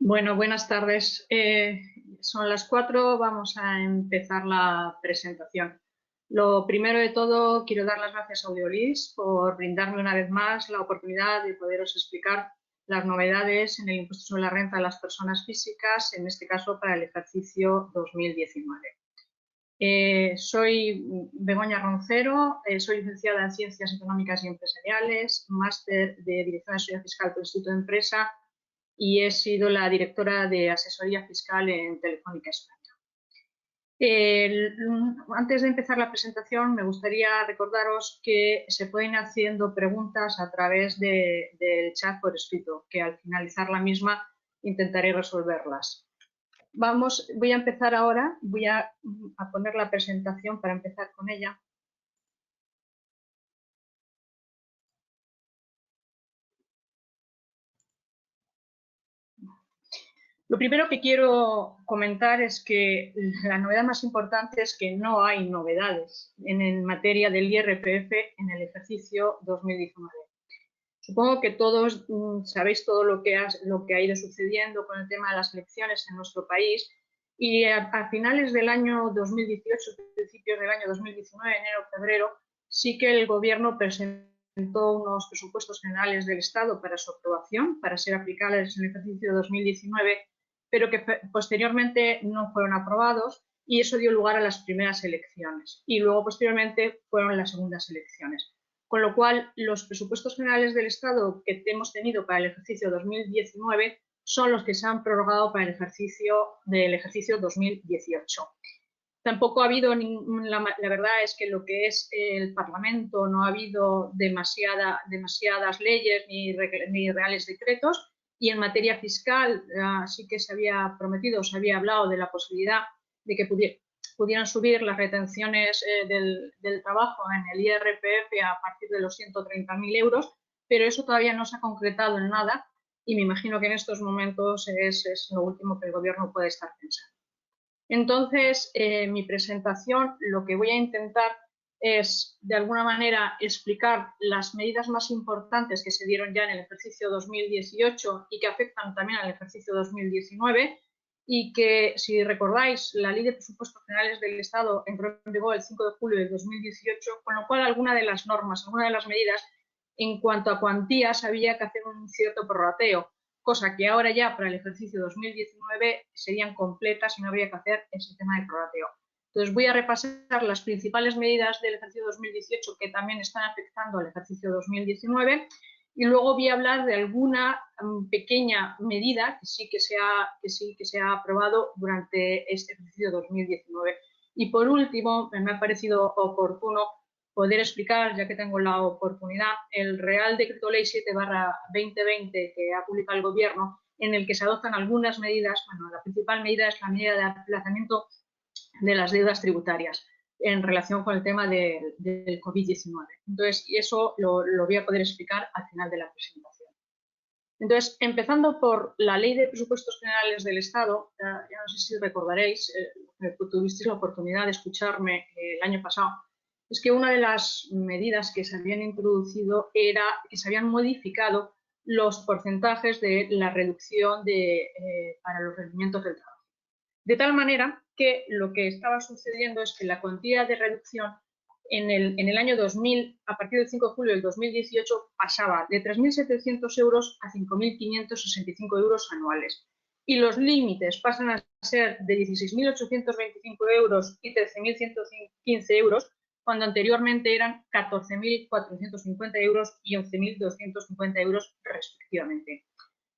Bueno, buenas tardes. Son las 4, vamos a empezar la presentación. Lo primero de todo, quiero dar las gracias a Audiolis por brindarme una vez más la oportunidad de poderos explicar las novedades en el impuesto sobre la renta de las personas físicas, en este caso para el ejercicio 2019. Soy Begoña Roncero, soy licenciada en Ciencias Económicas y Empresariales, máster de Dirección de Seguridad Fiscal por el Instituto de Empresa y he sido la directora de asesoría fiscal en Telefónica España. Antes de empezar la presentación, me gustaría recordaros que se pueden ir haciendo preguntas a través del chat por escrito, que al finalizar la misma intentaré resolverlas. Voy a empezar ahora, voy a poner la presentación para empezar con ella. Lo primero que quiero comentar es que la novedad más importante es que no hay novedades en materia del IRPF en el ejercicio 2019. Supongo que todos sabéis todo lo que ha ido sucediendo con el tema de las elecciones en nuestro país y a finales del año 2018, principios del año 2019, enero, febrero, sí que el gobierno presentó unos presupuestos generales del Estado para su aprobación, para ser aplicables en el ejercicio 2019, pero que posteriormente no fueron aprobados y eso dio lugar a las primeras elecciones y luego posteriormente fueron las segundas elecciones. Con lo cual, los presupuestos generales del Estado que hemos tenido para el ejercicio 2019 son los que se han prorrogado para el ejercicio 2018. Tampoco ha habido, la verdad es que lo que es el Parlamento no ha habido demasiadas leyes ni reales decretos, y en materia fiscal sí que se había prometido, se había hablado de la posibilidad de que pudieran subir las retenciones del trabajo en el IRPF a partir de los 130.000 euros, pero eso todavía no se ha concretado en nada y me imagino que en estos momentos es lo último que el gobierno puede estar pensando. Entonces, mi presentación, lo que voy a intentar es, de alguna manera, explicar las medidas más importantes que se dieron ya en el ejercicio 2018 y que afectan también al ejercicio 2019 y que, si recordáis, la Ley de Presupuestos Generales del Estado entró en vigor el 5 de julio de 2018, con lo cual alguna de las normas, alguna de las medidas, en cuanto a cuantías, había que hacer un cierto prorrateo, cosa que ahora ya para el ejercicio 2019 serían completas y no habría que hacer ese tema de prorrateo. Entonces voy a repasar las principales medidas del ejercicio 2018 que también están afectando al ejercicio 2019 y luego voy a hablar de alguna pequeña medida que sí que se ha aprobado durante este ejercicio 2019. Y por último, me ha parecido oportuno poder explicar, ya que tengo la oportunidad, el Real Decreto Ley 7/2020 que ha publicado el Gobierno, en el que se adoptan algunas medidas. Bueno, la principal medida es la medida de aplazamiento de las deudas tributarias en relación con el tema del COVID-19. Entonces, eso lo voy a poder explicar al final de la presentación. Entonces, empezando por la Ley de Presupuestos Generales del Estado, ya no sé si recordaréis, tuvisteis la oportunidad de escucharme el año pasado, es que una de las medidas que se habían introducido era que se habían modificado los porcentajes de la reducción para los rendimientos del trabajo. De tal manera que lo que estaba sucediendo es que la cuantía de reducción en el año 2000, a partir del 5 de julio del 2018, pasaba de 3.700 euros a 5.565 euros anuales. Y los límites pasan a ser de 16.825 euros y 13.115 euros, cuando anteriormente eran 14.450 euros y 11.250 euros respectivamente.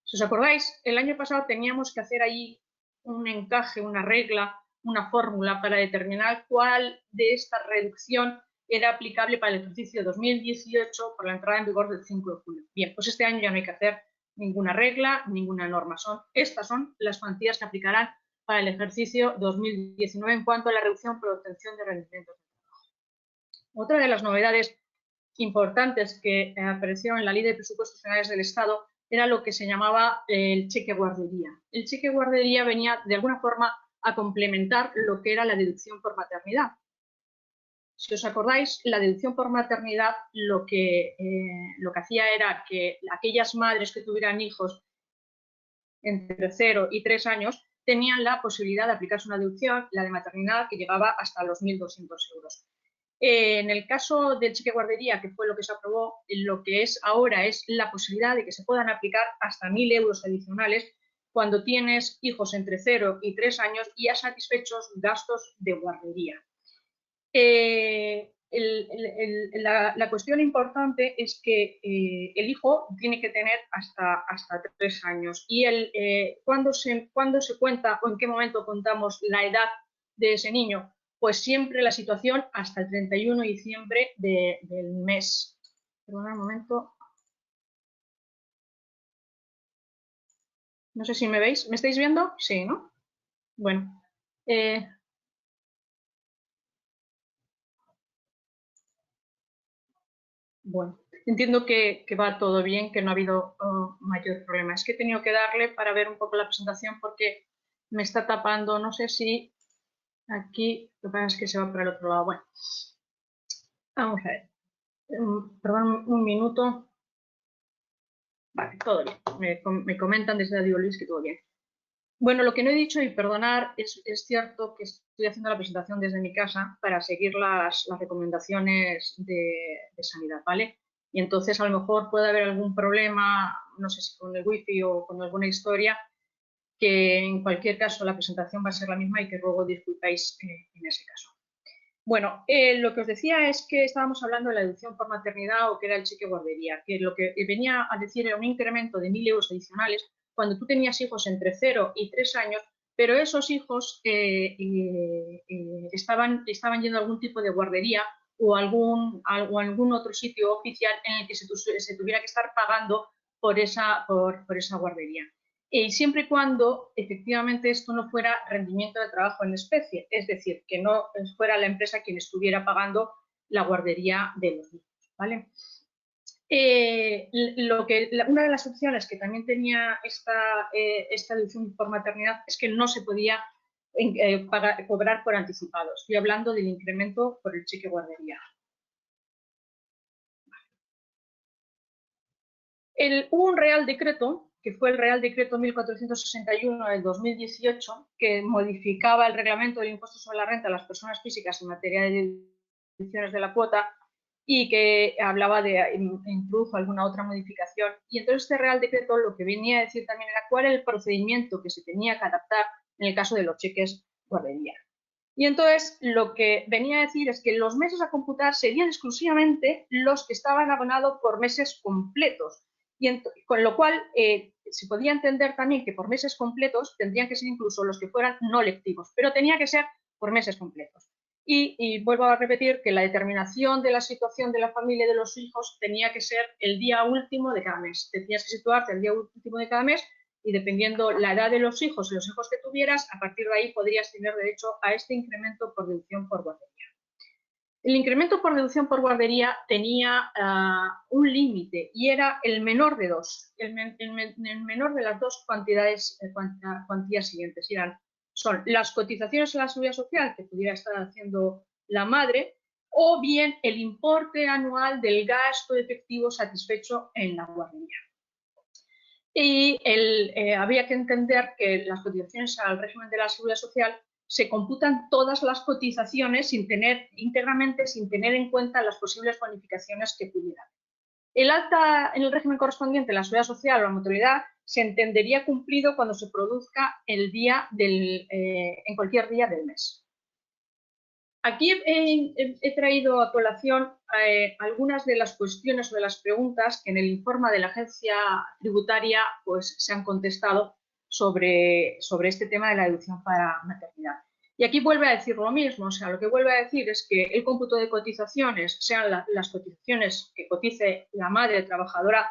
Si os acordáis, el año pasado teníamos que hacer ahí un encaje, una regla, una fórmula para determinar cuál de esta reducción era aplicable para el ejercicio 2018 por la entrada en vigor del 5 de julio. Bien, pues este año ya no hay que hacer ninguna regla, ninguna norma. Estas son las cuantías que aplicarán para el ejercicio 2019 en cuanto a la reducción por obtención de rendimientos de trabajo. Otra de las novedades importantes que apareció en la Ley de Presupuestos Generales del Estado era lo que se llamaba el cheque guardería. El cheque guardería venía de alguna forma a complementar lo que era la deducción por maternidad. Si os acordáis, la deducción por maternidad lo que hacía era que aquellas madres que tuvieran hijos entre 0 y 3 años, tenían la posibilidad de aplicarse una deducción, la de maternidad, que llegaba hasta los 1.200 euros. En el caso del cheque guardería, que fue lo que se aprobó, lo que es ahora es la posibilidad de que se puedan aplicar hasta 1.000 euros adicionales cuando tienes hijos entre 0 y 3 años y has satisfecho gastos de guardería. La cuestión importante es que el hijo tiene que tener hasta 3 años y ¿cuándo se cuenta o en qué momento contamos la edad de ese niño? Pues siempre la situación hasta el 31 de diciembre del mes. Perdón un momento. No sé si me veis. ¿Me estáis viendo? Sí, ¿no? Bueno. Bueno, entiendo que va todo bien, que no ha habido mayor problema. Es que he tenido que darle para ver un poco la presentación porque me está tapando, no sé si aquí, lo que pasa es que se va para el otro lado. Bueno, vamos a ver. Perdón, un minuto. Vale, todo bien. Me comentan desde Radio Luis que todo bien. Bueno, lo que no he dicho, y perdonar, es cierto que estoy haciendo la presentación desde mi casa para seguir las recomendaciones de sanidad, ¿vale? Y entonces a lo mejor puede haber algún problema, no sé si con el wifi o con alguna historia, que en cualquier caso la presentación va a ser la misma y que luego disculpáis en ese caso. Bueno, lo que os decía es que estábamos hablando de la deducción por maternidad o que era el cheque guardería, que lo que venía a decir era un incremento de 1.000 euros adicionales cuando tú tenías hijos entre 0 y 3 años, pero esos hijos estaban yendo a algún tipo de guardería o algún otro sitio oficial en el que se tuviera que estar pagando por esa guardería. Y siempre y cuando efectivamente esto no fuera rendimiento de trabajo en especie, es decir, que no fuera la empresa quien estuviera pagando la guardería de los niños, ¿vale? Una de las opciones que también tenía esta deducción por maternidad es que no se podía cobrar por anticipado. Estoy hablando del incremento por el cheque guardería. Hubo un Real Decreto, que fue el Real Decreto 1461 del 2018, que modificaba el reglamento del impuesto sobre la renta de las personas físicas en materia de deducciones de la cuota y que hablaba introdujo alguna otra modificación. Y entonces este Real Decreto lo que venía a decir también era cuál era el procedimiento que se tenía que adaptar en el caso de los cheques guardería. Y entonces lo que venía a decir es que los meses a computar serían exclusivamente los que estaban abonados por meses completos. Con lo cual se podía entender también que por meses completos tendrían que ser incluso los que fueran no lectivos, pero tenía que ser por meses completos. Y vuelvo a repetir que la determinación de la situación de la familia y de los hijos tenía que ser el día último de cada mes. Tenías que situarte el día último de cada mes y dependiendo la edad de los hijos y los hijos que tuvieras, a partir de ahí podrías tener derecho a este incremento por deducción por guardería. El incremento por deducción por guardería tenía un límite y era el menor de dos, el menor de las dos cuantías siguientes. Son las cotizaciones a la seguridad social que pudiera estar haciendo la madre o bien el importe anual del gasto efectivo satisfecho en la guardería. Y había que entender que las cotizaciones al régimen de la seguridad social se computan todas las cotizaciones íntegramente sin tener en cuenta las posibles bonificaciones que pudieran. El alta en el régimen correspondiente, la seguridad social o la mutualidad, se entendería cumplido cuando se produzca en cualquier día del mes. Aquí he traído a colación algunas de las cuestiones o de las preguntas que en el informe de la agencia tributaria pues, se han contestado sobre este tema de la deducción para maternidad. Y aquí vuelve a decir lo mismo, o sea, lo que vuelve a decir es que el cómputo de cotizaciones sean las cotizaciones que cotice la madre trabajadora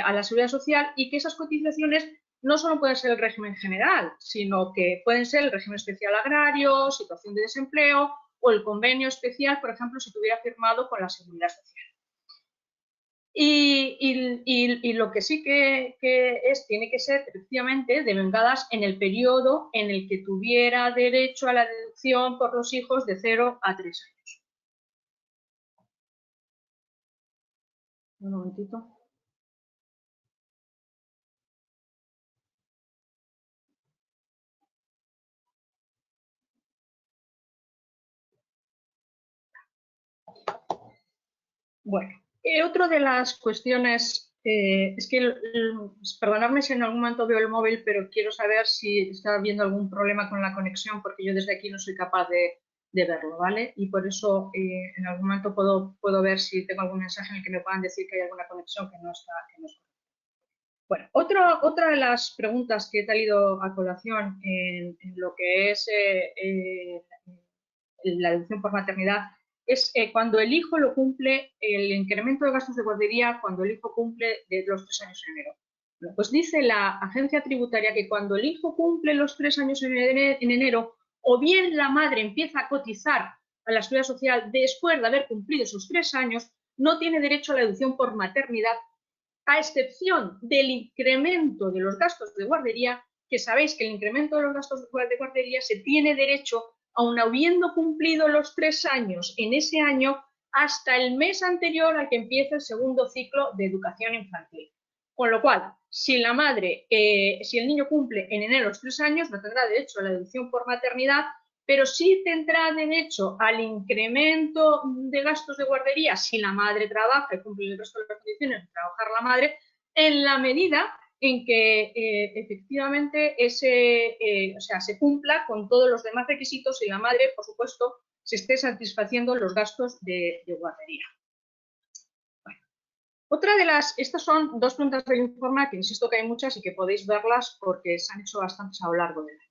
a la seguridad social y que esas cotizaciones no solo pueden ser el régimen general, sino que pueden ser el régimen especial agrario, situación de desempleo o el convenio especial, por ejemplo, si tuviera firmado con la Seguridad Social. Y lo que sí que tiene que ser efectivamente devengadas en el periodo en el que tuviera derecho a la deducción por los hijos de 0 a 3 años. Un momentito. Bueno, otra de las cuestiones es que, perdonadme si en algún momento veo el móvil, pero quiero saber si está habiendo algún problema con la conexión, porque yo desde aquí no soy capaz de verlo, ¿vale? Y por eso en algún momento puedo ver si tengo algún mensaje en el que me puedan decir que hay alguna conexión que no está. Bueno, otra de las preguntas que he traído a colación en lo que es la deducción por maternidad es cuando el hijo lo cumple, el incremento de gastos de guardería cuando el hijo cumple de los 3 años en enero. Bueno, pues dice la agencia tributaria que cuando el hijo cumple los 3 años en enero, o bien la madre empieza a cotizar a la seguridad social después de haber cumplido esos 3 años, no tiene derecho a la deducción por maternidad, a excepción del incremento de los gastos de guardería, que sabéis que el incremento de los gastos de guardería se tiene derecho, aun habiendo cumplido los 3 años en ese año, hasta el mes anterior al que empiece el segundo ciclo de educación infantil. Con lo cual, si la madre, si el niño cumple en enero los 3 años, no tendrá derecho a la deducción por maternidad, pero sí tendrá derecho al incremento de gastos de guardería si la madre trabaja y cumple el resto de las condiciones de trabajar la madre, en la medida en que efectivamente se cumpla con todos los demás requisitos y la madre, por supuesto, se esté satisfaciendo los gastos de guardería. Bueno, estas son dos preguntas del informe que insisto que hay muchas y que podéis verlas porque se han hecho bastantes a lo largo del año.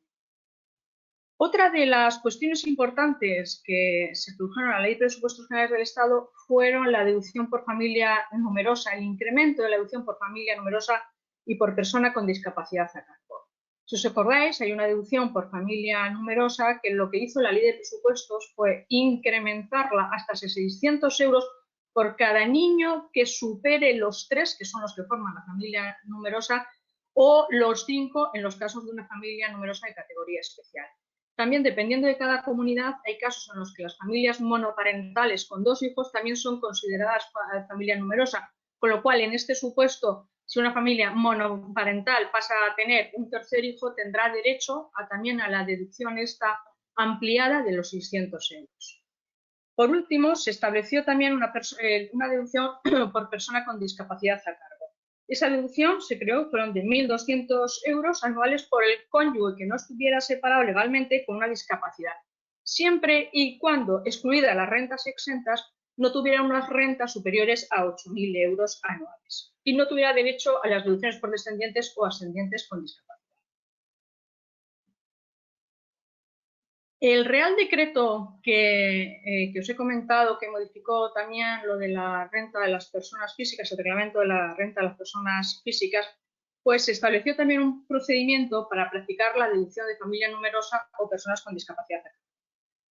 Otra de las cuestiones importantes que se produjeron en la Ley de Presupuestos Generales del Estado fueron la deducción por familia numerosa, el incremento de la deducción por familia numerosa y por persona con discapacidad a cargo. Si os acordáis, hay una deducción por familia numerosa que lo que hizo la Ley de Presupuestos fue incrementarla hasta 600 euros por cada niño que supere los 3, que son los que forman la familia numerosa, o los 5 en los casos de una familia numerosa de categoría especial. También, dependiendo de cada comunidad, hay casos en los que las familias monoparentales con 2 hijos también son consideradas familia numerosa, con lo cual, en este supuesto, si una familia monoparental pasa a tener un tercer hijo, tendrá derecho también a la deducción esta ampliada de los 600 euros. Por último, se estableció también una deducción por persona con discapacidad a cargo. Esa deducción se creó, fueron de 1.200 euros anuales por el cónyuge que no estuviera separado legalmente con una discapacidad, siempre y cuando, excluidas las rentas exentas, no tuviera unas rentas superiores a 8.000 euros anuales y no tuviera derecho a las deducciones por descendientes o ascendientes con discapacidad. El Real Decreto que os he comentado, que modificó también lo de la renta de las personas físicas, el reglamento de la renta de las personas físicas, pues se estableció también un procedimiento para practicar la deducción de familia numerosa o personas con discapacidad.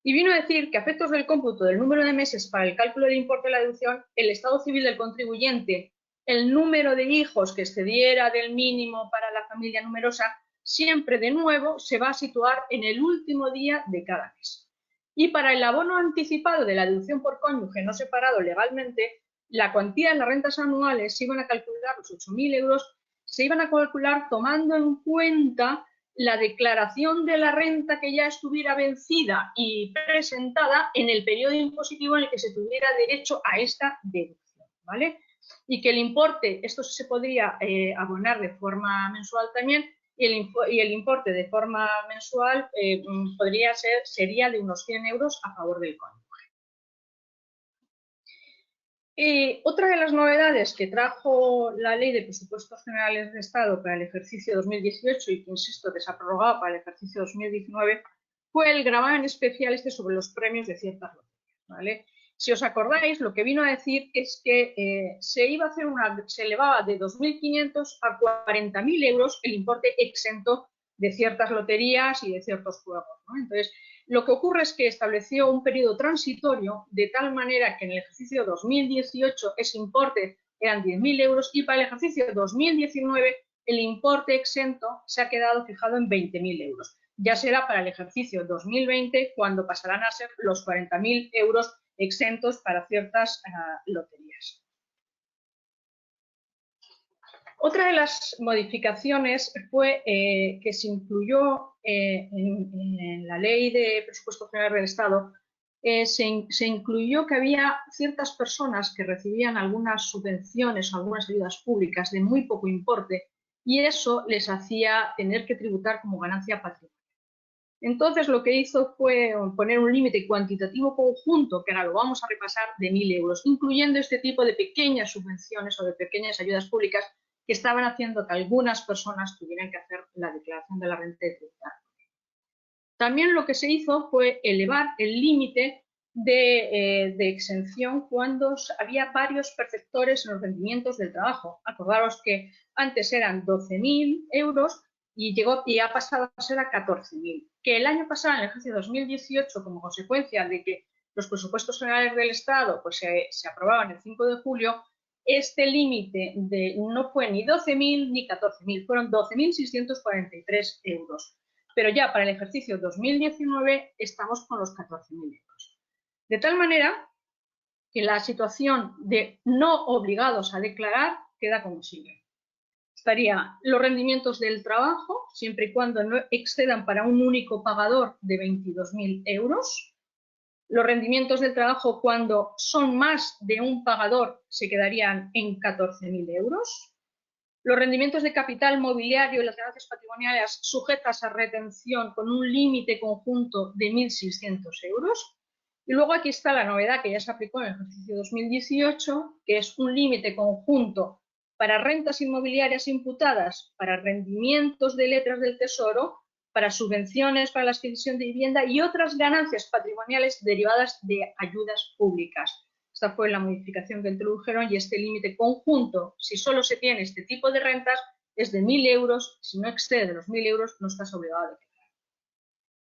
Y vino a decir que a efectos del cómputo del número de meses para el cálculo del importe de la deducción, el estado civil del contribuyente, el número de hijos que excediera del mínimo para la familia numerosa, siempre de nuevo se va a situar en el último día de cada mes. Y para el abono anticipado de la deducción por cónyuge no separado legalmente, la cuantía de las rentas anuales se iban a calcular, los 8.000 euros, se iban a calcular tomando en cuenta la declaración de la renta que ya estuviera vencida y presentada en el periodo impositivo en el que se tuviera derecho a esta deducción, ¿vale? Y que el importe, esto se podría abonar de forma mensual también, y el importe de forma mensual sería de unos 100 euros a favor del cónyuge. Otra de las novedades que trajo la Ley de Presupuestos Generales de Estado para el ejercicio 2018 y que, insisto, que se ha prorrogado para el ejercicio 2019 fue el gravamen especial sobre los premios de ciertas loterías, ¿vale? Si os acordáis, lo que vino a decir es que se elevaba de 2.500 a 40.000 euros el importe exento de ciertas loterías y de ciertos juegos, ¿no? Entonces, lo que ocurre es que estableció un periodo transitorio de tal manera que en el ejercicio 2018 ese importe eran 10.000 euros y para el ejercicio 2019 el importe exento se ha quedado fijado en 20.000 euros. Ya será para el ejercicio 2020 cuando pasarán a ser los 40.000 euros exentos para ciertas loterías. Otra de las modificaciones fue que se incluyó en la Ley de Presupuestos Generales del Estado se incluyó que había ciertas personas que recibían algunas subvenciones o algunas ayudas públicas de muy poco importe y eso les hacía tener que tributar como ganancia patrimonial. Entonces lo que hizo fue poner un límite cuantitativo conjunto, que ahora lo vamos a repasar, de 1.000 euros, incluyendo este tipo de pequeñas subvenciones o de pequeñas ayudas públicas que estaban haciendo que algunas personas tuvieran que hacer la declaración de la renta y tributar. También lo que se hizo fue elevar el límite de exención cuando había varios perceptores en los rendimientos del trabajo. Acordaros que antes eran 12.000 euros y ha pasado a ser a 14.000. Que el año pasado, en el ejercicio 2018, como consecuencia de que los presupuestos generales del Estado pues, se aprobaban el 5 de julio, este límite no fue ni 12.000 ni 14.000, fueron 12.643 euros. Pero ya para el ejercicio 2019 estamos con los 14.000 euros. De tal manera que la situación de no obligados a declarar queda como sigue. Estaría los rendimientos del trabajo, siempre y cuando no excedan para un único pagador de 22.000 euros. Los rendimientos del trabajo cuando son más de un pagador se quedarían en 14.000 euros. Los rendimientos de capital mobiliario y las ganancias patrimoniales sujetas a retención con un límite conjunto de 1.600 euros. Y luego aquí está la novedad que ya se aplicó en el ejercicio 2018, que es un límite conjunto para rentas inmobiliarias imputadas, para rendimientos de letras del Tesoro, para subvenciones para la adquisición de vivienda y otras ganancias patrimoniales derivadas de ayudas públicas. Esta fue la modificación que introdujeron y este límite conjunto, si solo se tiene este tipo de rentas, es de 1.000 euros. Si no excede los 1.000 euros, no estás obligado a declarar.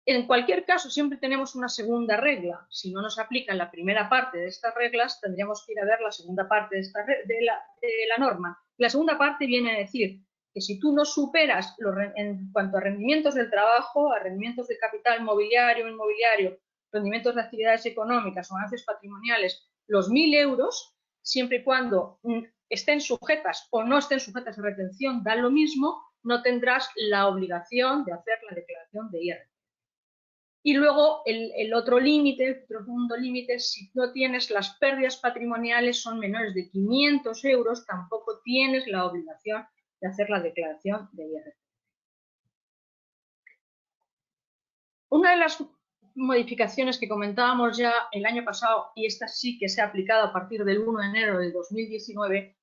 En cualquier caso, siempre tenemos una segunda regla. Si no nos aplican la primera parte de estas reglas, tendríamos que ir a ver la segunda parte de la norma. La segunda parte viene a decir que si tú no superas en cuanto a rendimientos del trabajo, a rendimientos de capital mobiliario, inmobiliario, rendimientos de actividades económicas o ganancias patrimoniales, los 1.000 euros, siempre y cuando estén sujetas o no estén sujetas a retención, da lo mismo, no tendrás la obligación de hacer la declaración de IRPF. Y luego el otro límite, el segundo límite, si no tienes las pérdidas patrimoniales son menores de 500 euros, tampoco tienes la obligación de hacer la declaración de IRPF. Una de las modificaciones que comentábamos ya el año pasado, y esta sí que se ha aplicado a partir del 1 de enero de 2019,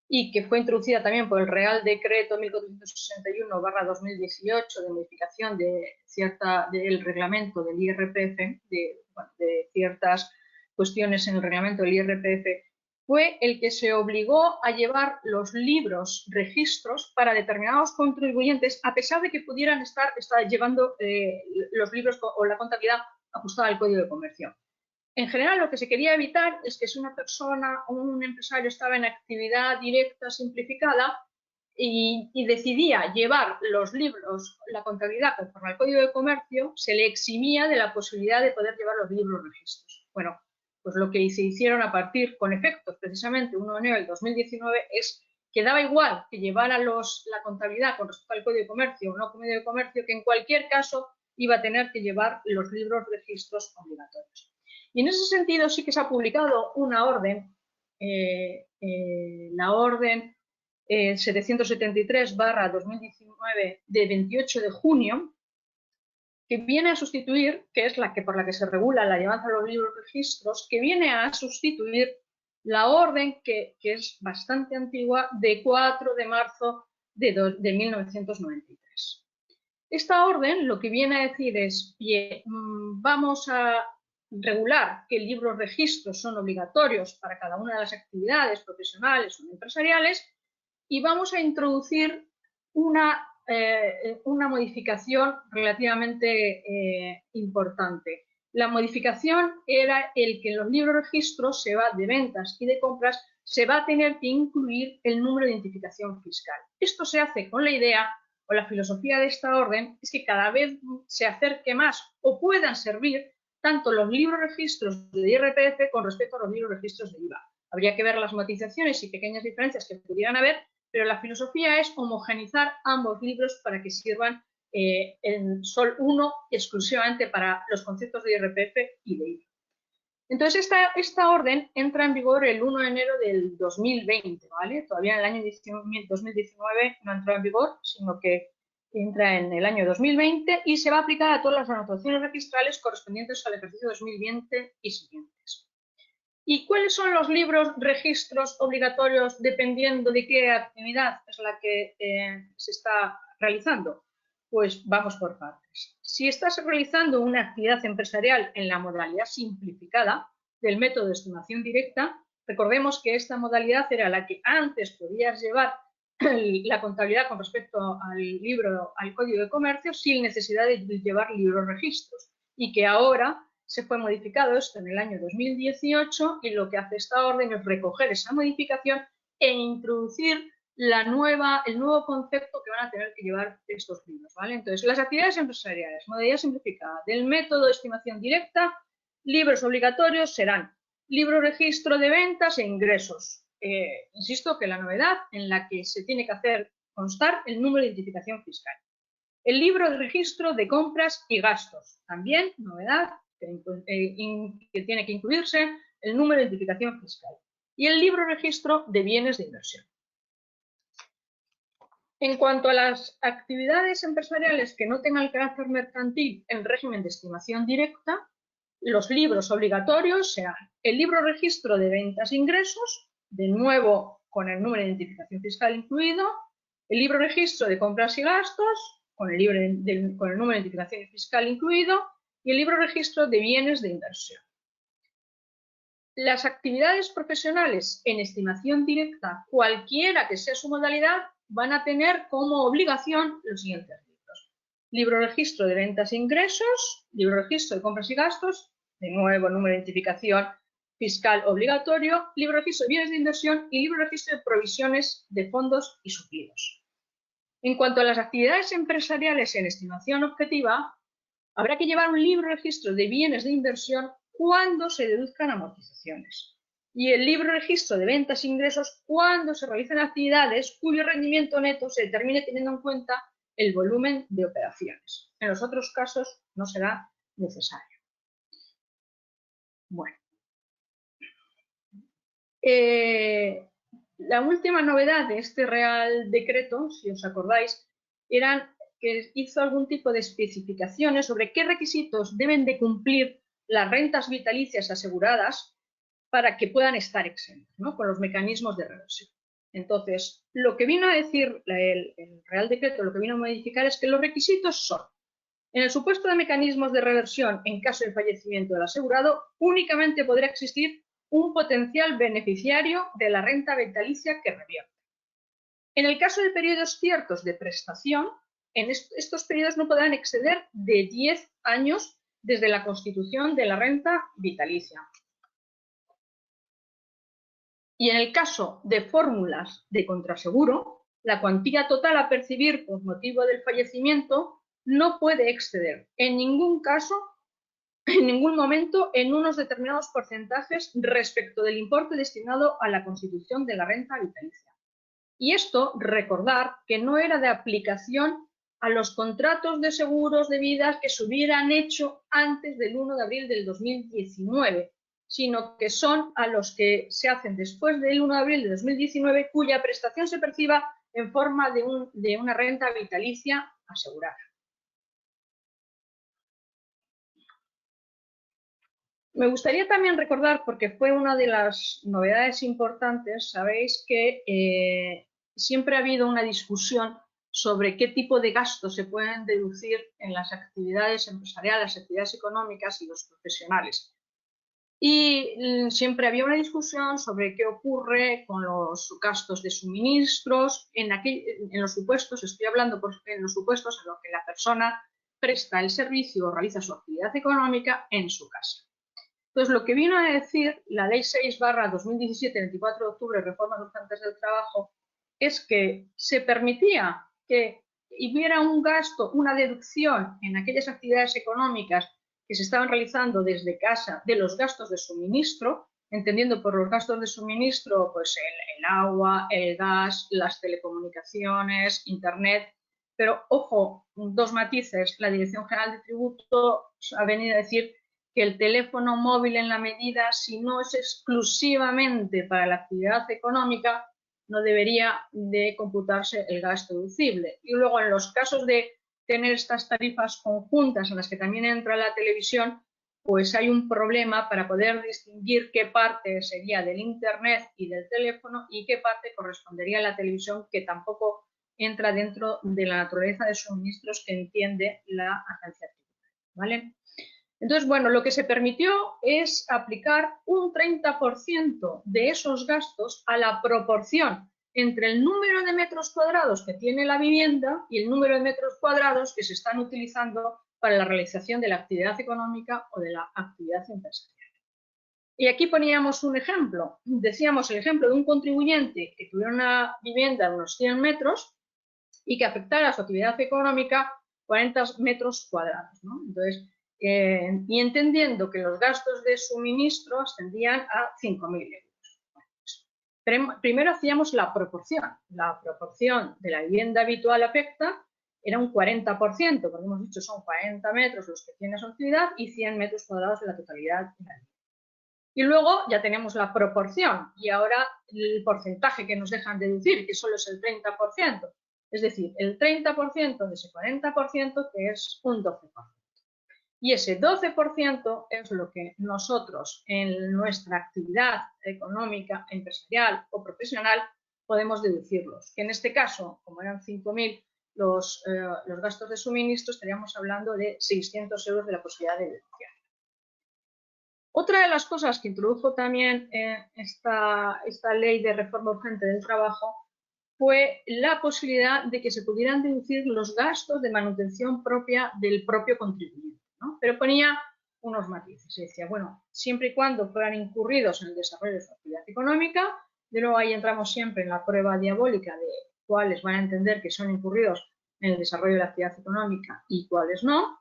y que fue introducida también por el Real Decreto 1461/2018 de modificación del reglamento del IRPF, de ciertas cuestiones en el reglamento del IRPF, fue el que se obligó a llevar los libros registros para determinados contribuyentes, a pesar de que pudieran estar llevando los libros o la contabilidad ajustada al Código de Comercio. En general, lo que se quería evitar es que si una persona o un empresario estaba en actividad directa simplificada y decidía llevar los libros, la contabilidad conforme al Código de Comercio, se le eximía de la posibilidad de poder llevar los libros registros. Bueno, pues lo que se hicieron a partir, con efectos precisamente 1 de enero del 2019, es que daba igual que llevara la contabilidad con respecto al Código de Comercio o no Código de Comercio, que en cualquier caso iba a tener que llevar los libros registros obligatorios. Y en ese sentido sí que se ha publicado una orden, la orden 773/2019 de 28 de junio, que viene a sustituir, que es por la que se regula la llevanza de los libros registros, que viene a sustituir la orden que es bastante antigua de 4 de marzo de 1993. Esta orden lo que viene a decir es, vamos a regular que libros registros son obligatorios para cada una de las actividades profesionales o empresariales y vamos a introducir una modificación relativamente importante. La modificación era el que en los libros registros de ventas y de compras se va a tener que incluir el número de identificación fiscal. Esto se hace con la idea o la filosofía de esta orden es que cada vez se acerque más o puedan servir tanto los libros registros de IRPF con respecto a los libros registros de IVA. Habría que ver las matizaciones y pequeñas diferencias que pudieran haber, pero la filosofía es homogenizar ambos libros para que sirvan uno exclusivamente para los conceptos de IRPF y de IVA. Entonces, esta orden entra en vigor el 1 de enero del 2020, ¿vale? Todavía en el año 2019 no entró en vigor, sino que entra en el año 2020 y se va a aplicar a todas las anotaciones registrales correspondientes al ejercicio 2020 y siguientes. ¿Y cuáles son los libros registros obligatorios dependiendo de qué actividad es la que se está realizando? Pues vamos por partes. Si estás realizando una actividad empresarial en la modalidad simplificada del método de estimación directa, recordemos que esta modalidad era la que antes podías llevar la contabilidad con respecto al Código de Comercio sin necesidad de llevar libros registros y que ahora se fue modificado esto en el año 2018 y lo que hace esta orden es recoger esa modificación e introducir el nuevo concepto que van a tener que llevar estos libros, ¿vale? Entonces, las actividades empresariales, modalidad simplificada del método de estimación directa, libros obligatorios serán libro registro de ventas e ingresos. Insisto que la novedad en la que se tiene que hacer constar el número de identificación fiscal. El libro de registro de compras y gastos, también novedad que tiene que incluirse el número de identificación fiscal. Y el libro registro de bienes de inversión. En cuanto a las actividades empresariales que no tengan el carácter mercantil en régimen de estimación directa, los libros obligatorios serán el libro registro de ventas e ingresos, de nuevo con el número de identificación fiscal incluido, el libro registro de compras y gastos, con el número de identificación fiscal incluido, y el libro registro de bienes de inversión. Las actividades profesionales en estimación directa, cualquiera que sea su modalidad, van a tener como obligación los siguientes libros. Libro registro de ventas e ingresos, libro registro de compras y gastos, de nuevo número de identificación fiscal obligatorio, libro registro de bienes de inversión y libro registro de provisiones de fondos y suplidos. En cuanto a las actividades empresariales en estimación objetiva, habrá que llevar un libro registro de bienes de inversión cuando se deduzcan amortizaciones y el libro registro de ventas e ingresos cuando se realicen actividades cuyo rendimiento neto se determine teniendo en cuenta el volumen de operaciones. En los otros casos no será necesario. Bueno. La última novedad de este Real Decreto, si os acordáis, era que hizo algún tipo de especificaciones sobre qué requisitos deben de cumplir las rentas vitalicias aseguradas para que puedan estar exentas, ¿no? Con los mecanismos de reversión. Entonces, lo que vino a decir el Real Decreto, lo que vino a modificar es que los requisitos son: en el supuesto de mecanismos de reversión en caso de fallecimiento del asegurado, únicamente podrá existir un potencial beneficiario de la renta vitalicia que revierte. En el caso de periodos ciertos de prestación, en estos periodos no podrán exceder de 10 años desde la constitución de la renta vitalicia. Y en el caso de fórmulas de contraseguro, la cuantía total a percibir por motivo del fallecimiento no puede exceder en ningún caso, en ningún momento, en unos determinados porcentajes respecto del importe destinado a la constitución de la renta vitalicia. Y esto, recordar que no era de aplicación a los contratos de seguros de vida que se hubieran hecho antes del 1 de abril del 2019, sino que son a los que se hacen después del 1 de abril de 2019, cuya prestación se perciba en forma de una renta vitalicia asegurada. Me gustaría también recordar, porque fue una de las novedades importantes, sabéis que siempre ha habido una discusión sobre qué tipo de gastos se pueden deducir en las actividades empresariales, las actividades económicas y los profesionales. Y siempre había una discusión sobre qué ocurre con los gastos de suministros, en los supuestos, estoy hablando en los supuestos en los que la persona presta el servicio o realiza su actividad económica en su casa. Entonces, lo que vino a decir la Ley 6/2017, 24 de octubre, Reformas Urgentes del Trabajo, es que se permitía que hubiera un gasto, una deducción en aquellas actividades económicas que se estaban realizando desde casa de los gastos de suministro, entendiendo por los gastos de suministro pues el agua, el gas, las telecomunicaciones, internet. Pero, ojo, dos matices. La Dirección General de Tributos ha venido a decir que el teléfono móvil en la medida, si no es exclusivamente para la actividad económica, no debería de computarse el gasto deducible. Y luego en los casos de tener estas tarifas conjuntas en las que también entra la televisión, pues hay un problema para poder distinguir qué parte sería del internet y del teléfono y qué parte correspondería a la televisión, que tampoco entra dentro de la naturaleza de suministros que entiende la agencia tributaria, ¿vale? Entonces, bueno, lo que se permitió es aplicar un 30% de esos gastos a la proporción entre el número de metros cuadrados que tiene la vivienda y el número de metros cuadrados que se están utilizando para la realización de la actividad económica o de la actividad empresarial. Y aquí poníamos un ejemplo. Decíamos el ejemplo de un contribuyente que tuviera una vivienda de unos 100 metros y que afectara a su actividad económica 40 metros cuadrados, ¿no? Entonces, y entendiendo que los gastos de suministro ascendían a 5.000 euros. Primero hacíamos la proporción. La proporción de la vivienda habitual afecta era un 40%, porque hemos dicho son 40 metros los que tiene su actividad y 100 metros cuadrados de la totalidad de la vivienda. Y luego ya tenemos la proporción y ahora el porcentaje que nos dejan deducir, que solo es el 30%. Es decir, el 30% de ese 40% que es un 12%. Y ese 12% es lo que nosotros en nuestra actividad económica, empresarial o profesional podemos deducirlos. Que en este caso, como eran 5.000 los gastos de suministro, estaríamos hablando de 600 euros de la posibilidad de deducción. Otra de las cosas que introdujo también esta ley de reforma urgente del trabajo fue la posibilidad de que se pudieran deducir los gastos de manutención propia del propio contribuyente, ¿no? Pero ponía unos matices. Se decía, bueno, siempre y cuando fueran incurridos en el desarrollo de su actividad económica, de nuevo ahí entramos siempre en la prueba diabólica de cuáles van a entender que son incurridos en el desarrollo de la actividad económica y cuáles no,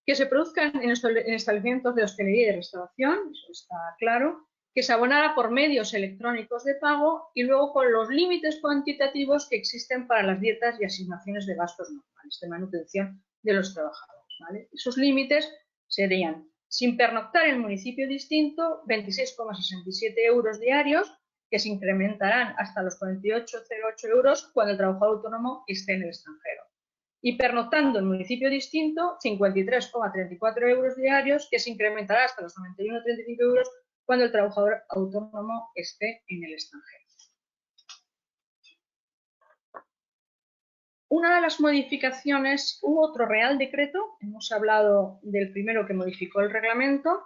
que se produzcan en establecimientos de hostelería y de restauración, eso está claro, que se abonara por medios electrónicos de pago y luego con los límites cuantitativos que existen para las dietas y asignaciones de gastos normales de manutención de los trabajadores, ¿vale? Esos límites serían, sin pernoctar en municipio distinto, 26,67 euros diarios, que se incrementarán hasta los 48,08 euros cuando el trabajador autónomo esté en el extranjero. Y pernoctando en municipio distinto, 53,34 euros diarios, que se incrementará hasta los 91,35 euros cuando el trabajador autónomo esté en el extranjero. Una de las modificaciones, hubo otro Real Decreto, hemos hablado del primero que modificó el reglamento,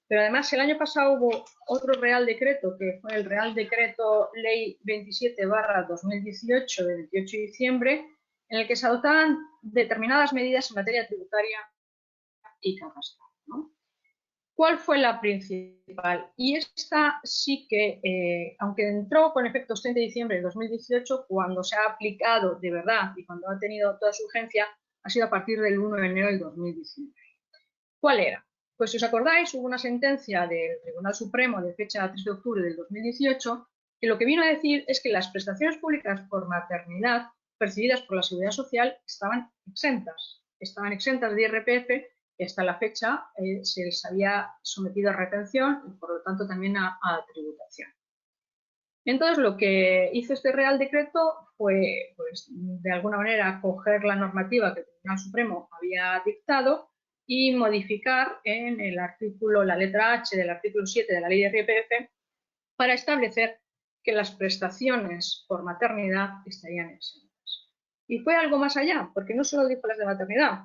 pero además el año pasado hubo otro Real Decreto, que fue el Real Decreto Ley 27/2018 de 28 de diciembre, en el que se adoptaban determinadas medidas en materia tributaria y catastral, ¿no? ¿Cuál fue la principal? Y esta sí que, aunque entró con efectos 30 de diciembre de 2018, cuando se ha aplicado de verdad y cuando ha tenido toda su urgencia, ha sido a partir del 1 de enero del 2019. ¿Cuál era? Pues si os acordáis, hubo una sentencia del Tribunal Supremo de fecha 3 de octubre del 2018 que lo que vino a decir es que las prestaciones públicas por maternidad percibidas por la Seguridad Social estaban exentas de IRPF, que hasta la fecha se les había sometido a retención y por lo tanto también a tributación. Entonces lo que hizo este Real Decreto fue, pues, de alguna manera coger la normativa que el Tribunal Supremo había dictado y modificar en el artículo, la letra H del artículo 7 de la ley de IRPF para establecer que las prestaciones por maternidad estarían exentas. Y fue algo más allá, porque no solo dijo las de maternidad,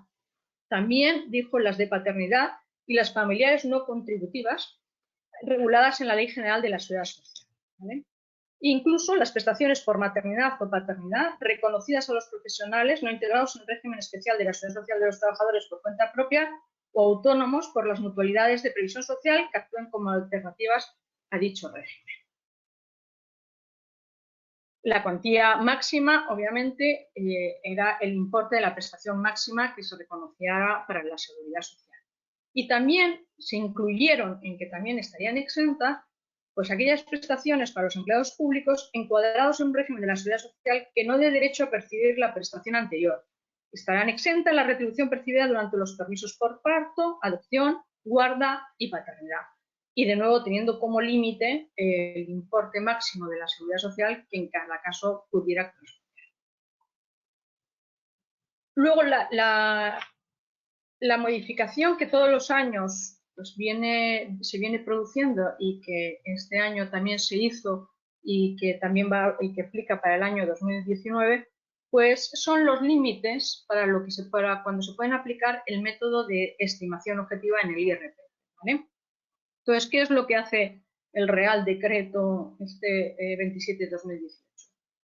también dijo las de paternidad y las familiares no contributivas reguladas en la Ley General de la Seguridad Social, ¿vale? Incluso las prestaciones por maternidad o paternidad reconocidas a los profesionales no integrados en el régimen especial de la Seguridad Social de los trabajadores por cuenta propia o autónomos por las mutualidades de previsión social que actúen como alternativas a dicho régimen. La cuantía máxima, obviamente, era el importe de la prestación máxima que se reconociera para la Seguridad Social. Y también se incluyeron en que también estarían exentas pues aquellas prestaciones para los empleados públicos encuadrados en un régimen de la Seguridad Social que no dé derecho a percibir la prestación anterior. Estarán exentas la retribución percibida durante los permisos por parto, adopción, guarda y paternidad. Y de nuevo teniendo como límite el importe máximo de la seguridad social que en cada caso pudiera corresponder. Luego la modificación que todos los años pues, se viene produciendo y que este año también se hizo y que también que aplica para el año 2019, pues son los límites para cuando se pueden aplicar el método de estimación objetiva en el IRPF, ¿vale? Entonces, ¿qué es lo que hace el Real Decreto 27 de 2018?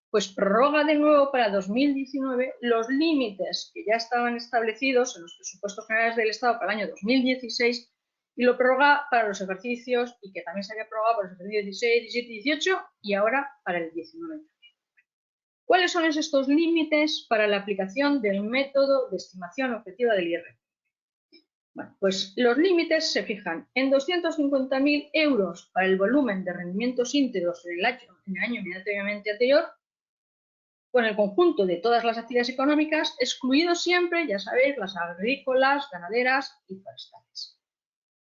Pues prorroga de nuevo para 2019 los límites que ya estaban establecidos en los presupuestos generales del Estado para el año 2016 y lo prorroga para los ejercicios y que también se había prorrogado para los ejercicios 16, 17, 18 y ahora para el 19. ¿Cuáles son estos límites para la aplicación del método de estimación objetiva del IRPF? Bueno, pues los límites se fijan en 250.000 euros para el volumen de rendimientos íntegros en el año inmediatamente anterior, con el conjunto de todas las actividades económicas, excluidos siempre, ya sabéis, las agrícolas, ganaderas y forestales.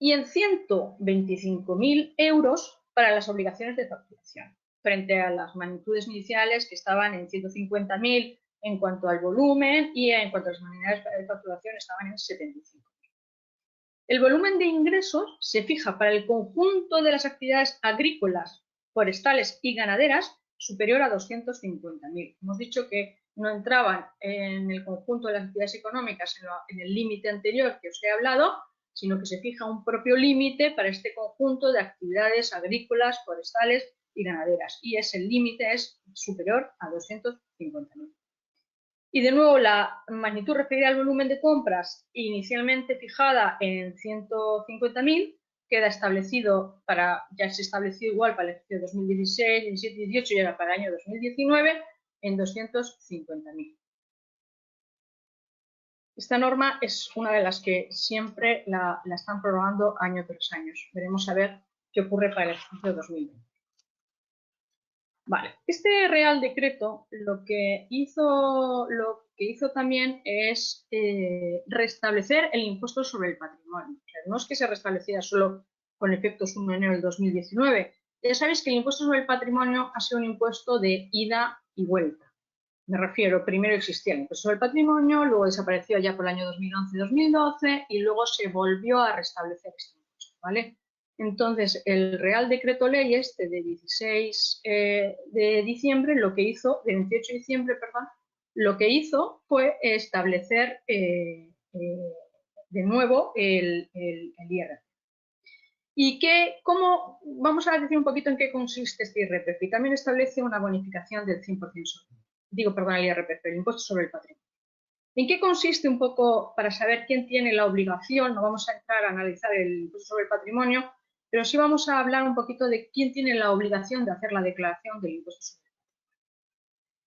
Y en 125.000 euros para las obligaciones de facturación, frente a las magnitudes iniciales que estaban en 150.000 en cuanto al volumen y en cuanto a las magnitudes de facturación estaban en 75. El volumen de ingresos se fija para el conjunto de las actividades agrícolas, forestales y ganaderas superior a 250.000. Hemos dicho que no entraban en el conjunto de las actividades económicas en el límite anterior que os he hablado, sino que se fija un propio límite para este conjunto de actividades agrícolas, forestales y ganaderas. Y el límite es superior a 250.000. Y de nuevo, la magnitud referida al volumen de compras inicialmente fijada en 150.000 queda establecido ya se estableció igual para el ejercicio 2016, 17, 18 y ahora para el año 2019 en 250.000. Esta norma es una de las que siempre la están prorrogando año tras año. Veremos a ver qué ocurre para el ejercicio 2020. Vale, este Real Decreto lo que hizo también es restablecer el impuesto sobre el patrimonio. O sea, no es que se restableciera solo con efectos 1 de enero del 2019. Ya sabéis que el impuesto sobre el patrimonio ha sido un impuesto de ida y vuelta. Me refiero, primero existía el impuesto sobre el patrimonio, luego desapareció ya por el año 2011-2012 y luego se volvió a restablecer este impuesto, ¿vale? Entonces, el Real Decreto Ley de 16 de diciembre, de 28 de diciembre, perdón, lo que hizo fue establecer de nuevo el IRPF. ¿Y cómo? Vamos a decir un poquito en qué consiste este IRPF. Y también establece una bonificación del 100% el IRPF, el impuesto sobre el patrimonio. ¿En qué consiste un poco para saber quién tiene la obligación? No vamos a entrar a analizar el impuesto sobre el patrimonio, pero sí vamos a hablar un poquito de quién tiene la obligación de hacer la declaración del impuesto sobre el patrimonio.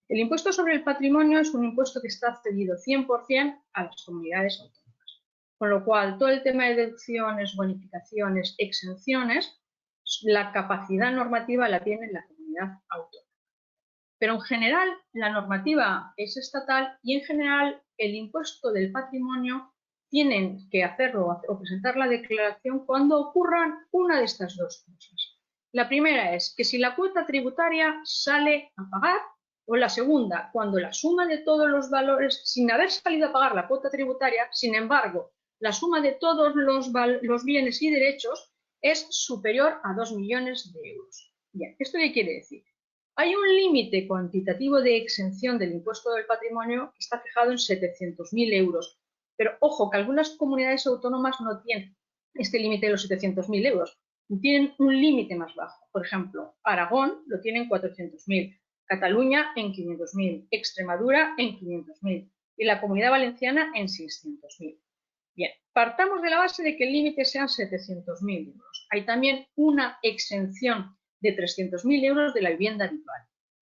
El impuesto sobre el patrimonio es un impuesto que está cedido 100% a las comunidades autónomas, con lo cual todo el tema de deducciones, bonificaciones, exenciones, la capacidad normativa la tiene la comunidad autónoma. Pero en general la normativa es estatal y en general el impuesto del patrimonio tienen que hacerlo o presentar la declaración cuando ocurran una de estas dos cosas. La primera es que si la cuota tributaria sale a pagar, o la segunda, cuando la suma de todos los valores, sin haber salido a pagar la cuota tributaria, sin embargo, la suma de todos los bienes y derechos es superior a 2 millones de euros. Bien, ¿esto qué quiere decir? Hay un límite cuantitativo de exención del impuesto del patrimonio que está fijado en 700.000 euros. Pero ojo, que algunas comunidades autónomas no tienen este límite de los 700.000 euros. Tienen un límite más bajo. Por ejemplo, Aragón lo tiene en 400.000, Cataluña en 500.000, Extremadura en 500.000 y la Comunidad Valenciana en 600.000. Bien, partamos de la base de que el límite sean 700.000 euros. Hay también una exención de 300.000 euros de la vivienda habitual.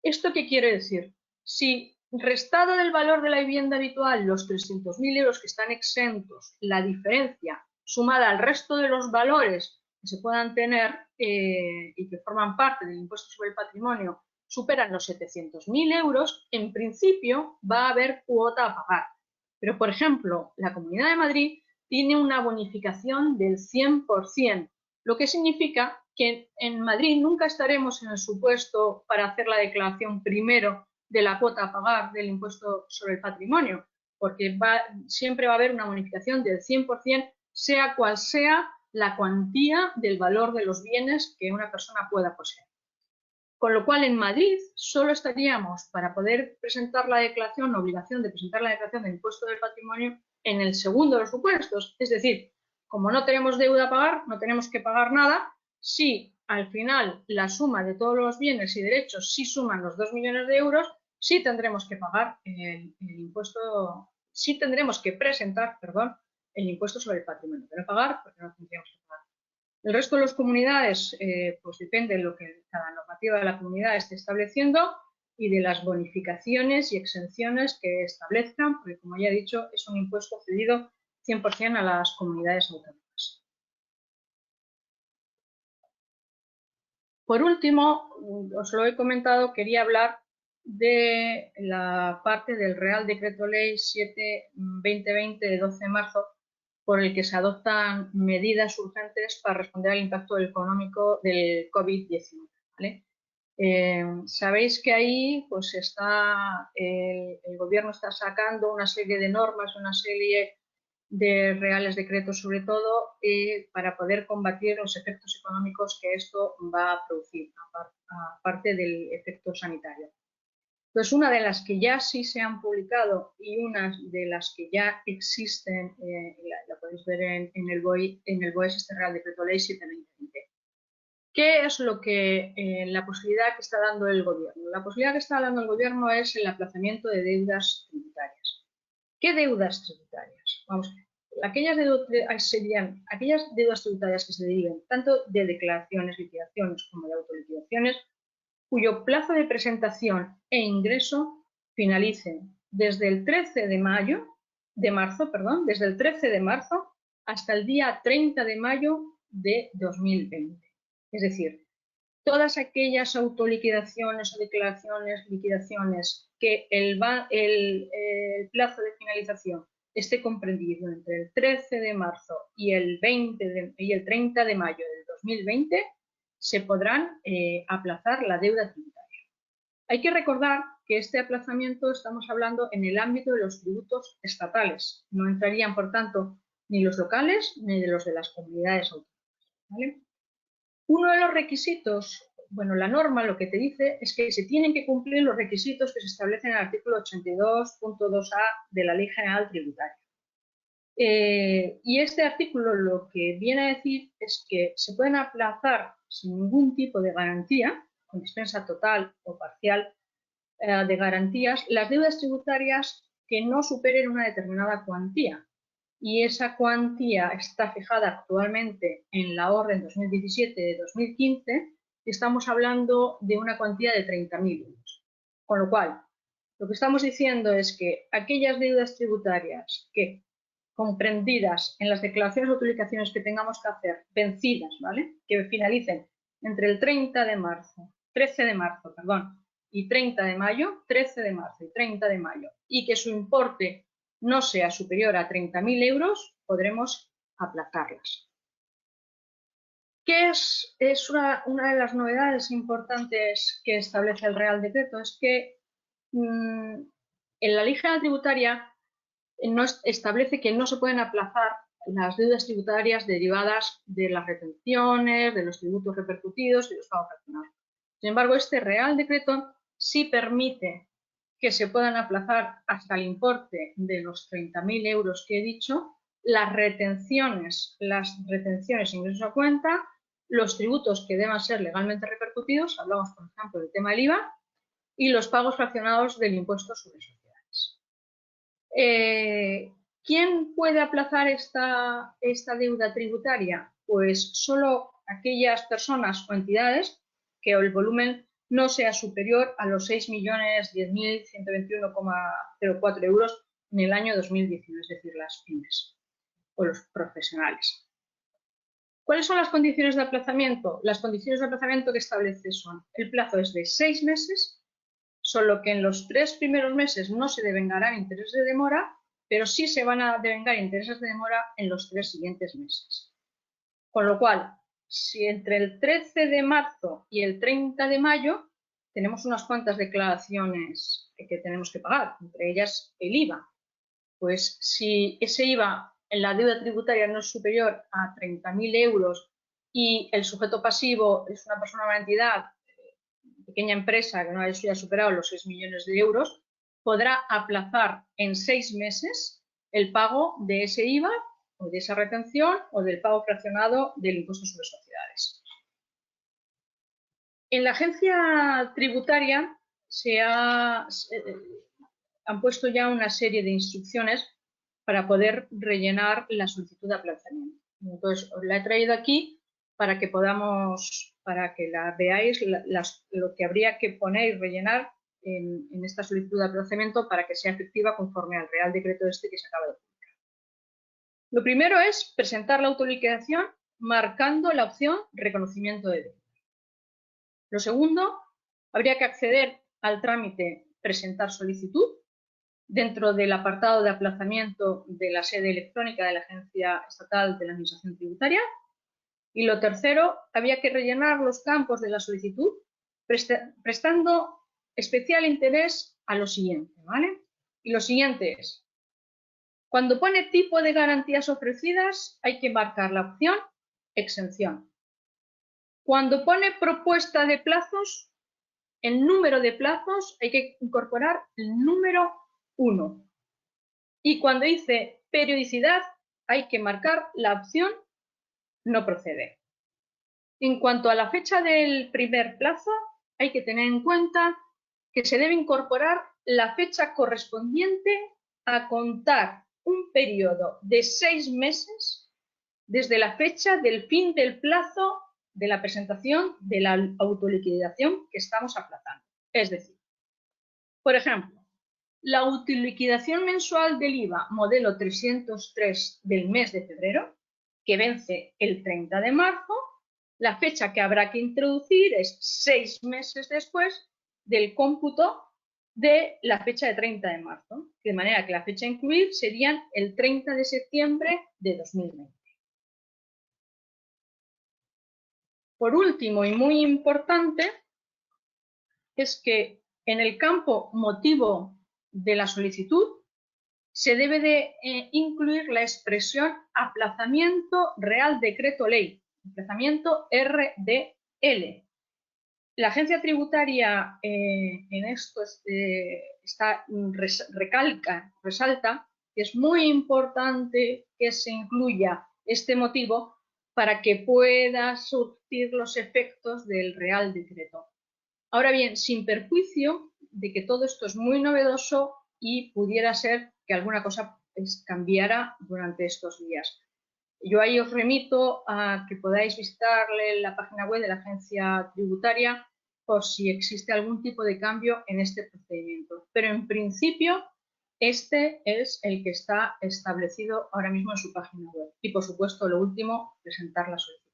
¿Esto qué quiere decir? Si restado del valor de la vivienda habitual los 300.000 euros que están exentos, la diferencia sumada al resto de los valores que se puedan tener y que forman parte del impuesto sobre el patrimonio superan los 700.000 euros, en principio va a haber cuota a pagar. Pero, por ejemplo, la Comunidad de Madrid tiene una bonificación del 100%, lo que significa que en Madrid nunca estaremos en el supuesto para hacer la declaración primero de la cuota a pagar del impuesto sobre el patrimonio, porque siempre va a haber una bonificación del 100%, sea cual sea la cuantía del valor de los bienes que una persona pueda poseer. Con lo cual, en Madrid solo estaríamos para poder presentar la declaración, la obligación de presentar la declaración del impuesto del patrimonio en el segundo de los supuestos. Es decir, como no tenemos deuda a pagar, no tenemos que pagar nada. Si al final la suma de todos los bienes y derechos sí suman los 2 millones de euros, sí tendremos que pagar el impuesto, sí tendremos que presentar, perdón, el impuesto sobre el patrimonio, pero pagar porque no tendríamos que pagar. El resto de las comunidades, pues depende de lo que cada normativa de la comunidad esté estableciendo y de las bonificaciones y exenciones que establezcan, porque como ya he dicho, es un impuesto cedido 100% a las comunidades autónomas. Por último, os lo he comentado, quería hablar de la parte del Real Decreto Ley 7/2020 de 12 de marzo, por el que se adoptan medidas urgentes para responder al impacto económico del COVID-19. ¿Vale? Sabéis que ahí pues el gobierno está sacando una serie de normas, una serie de reales decretos sobre todo, para poder combatir los efectos económicos que esto va a producir, aparte del efecto sanitario. Entonces, una de las que ya sí se han publicado y una de las que ya existen, la podéis ver en el BOE, es este Real Decreto Ley 7/2020. ¿Qué es lo que la posibilidad que está dando el gobierno? La posibilidad que está dando el gobierno es el aplazamiento de deudas tributarias. ¿Qué deudas tributarias? Vamos a ver. Serían aquellas deudas tributarias que se deriven tanto de declaraciones, liquidaciones como de autoliquidaciones, cuyo plazo de presentación e ingreso finalice desde el 13 de marzo, desde el 13 de marzo hasta el día 30 de mayo de 2020. Es decir, todas aquellas autoliquidaciones o declaraciones, liquidaciones que el plazo de finalización esté comprendido entre el 13 de marzo y el 30 de mayo del 2020, se podrán aplazar la deuda tributaria. Hay que recordar que este aplazamiento estamos hablando en el ámbito de los tributos estatales. No entrarían, por tanto, ni los locales ni de los de las comunidades autónomas. ¿Vale? Uno de los requisitos, bueno, la norma lo que te dice es que se tienen que cumplir los requisitos que se establecen en el artículo 82.2a de la Ley General Tributaria. Y este artículo lo que viene a decir es que se pueden aplazar sin ningún tipo de garantía, con dispensa total o parcial de garantías, las deudas tributarias que no superen una determinada cuantía. Y esa cuantía está fijada actualmente en la orden 2017 de 2015 y estamos hablando de una cuantía de 30.000 euros. Con lo cual, lo que estamos diciendo es que aquellas deudas tributarias que comprendidas en las declaraciones o publicaciones que tengamos que hacer, vencidas, ¿vale? Que finalicen entre el 13 de marzo, y 30 de mayo, 13 de marzo y 30 de mayo, y que su importe no sea superior a 30.000 euros, podremos aplazarlas. ¿Qué es una de las novedades importantes que establece el Real Decreto? Es que en la Ley General Tributaria establece que no se pueden aplazar las deudas tributarias derivadas de las retenciones, de los tributos repercutidos y los pagos fraccionados. Sin embargo, este Real Decreto sí permite que se puedan aplazar hasta el importe de los 30.000 euros que he dicho, las retenciones ingresos a cuenta, los tributos que deban ser legalmente repercutidos, hablamos por ejemplo del tema del IVA, y los pagos fraccionados del impuesto sobre sociedades. ¿Quién puede aplazar esta deuda tributaria? Pues solo aquellas personas o entidades que el volumen no sea superior a los 6.010.121,04 euros en el año 2019, es decir, las pymes o los profesionales. ¿Cuáles son las condiciones de aplazamiento? Las condiciones de aplazamiento que establece son: el plazo es de 6 meses, solo que en los 3 primeros meses no se devengarán intereses de demora pero sí se van a devengar intereses de demora en los 3 siguientes meses. Con lo cual, si entre el 13 de marzo y el 30 de mayo tenemos unas cuantas declaraciones que tenemos que pagar, entre ellas el IVA, pues si ese IVA en la deuda tributaria no es superior a 30.000 euros y el sujeto pasivo es una persona o una entidad, pequeña empresa que no haya superado los 6 millones de euros, podrá aplazar en 6 meses el pago de ese IVA o de esa retención o del pago fraccionado del impuesto sobre sociedades. En la agencia tributaria han puesto ya una serie de instrucciones para poder rellenar la solicitud de aplazamiento. Entonces, os la he traído aquí para que la veáis, lo que habría que poner y rellenar en esta solicitud de aplazamiento para que sea efectiva conforme al Real Decreto que se acaba de publicar. Lo primero es presentar la autoliquidación marcando la opción reconocimiento de deuda. Lo segundo, habría que acceder al trámite presentar solicitud dentro del apartado de aplazamiento de la sede electrónica de la Agencia Estatal de la Administración Tributaria. Y lo tercero, había que rellenar los campos de la solicitud prestando especial interés a lo siguiente, ¿vale? Y lo siguiente es, cuando pone tipo de garantías ofrecidas, hay que marcar la opción exención. Cuando pone propuesta de plazos, el número de plazos hay que incorporar el número 1. Y cuando dice periodicidad, hay que marcar la opción no procede. En cuanto a la fecha del primer plazo, hay que tener en cuenta que se debe incorporar la fecha correspondiente a contar un periodo de 6 meses desde la fecha del fin del plazo de la presentación de la autoliquidación que estamos aplazando. Es decir, por ejemplo, la autoliquidación mensual del IVA modelo 303 del mes de febrero, que vence el 30 de marzo, la fecha que habrá que introducir es 6 meses después del cómputo de la fecha de 30 de marzo, de manera que la fecha a incluir serían el 30 de septiembre de 2020. Por último, y muy importante, es que en el campo motivo de la solicitud se debe de incluir la expresión aplazamiento Real Decreto Ley, aplazamiento RDL. La agencia tributaria en esto resalta que es muy importante que se incluya este motivo para que pueda surtir los efectos del Real Decreto. Ahora bien, sin perjuicio de que todo esto es muy novedoso y pudiera ser que alguna cosa cambiara durante estos días. Yo ahí os remito a que podáis visitarle la página web de la agencia tributaria por si existe algún tipo de cambio en este procedimiento. Pero en principio, este es el que está establecido ahora mismo en su página web. Y por supuesto, lo último, presentar la solicitud.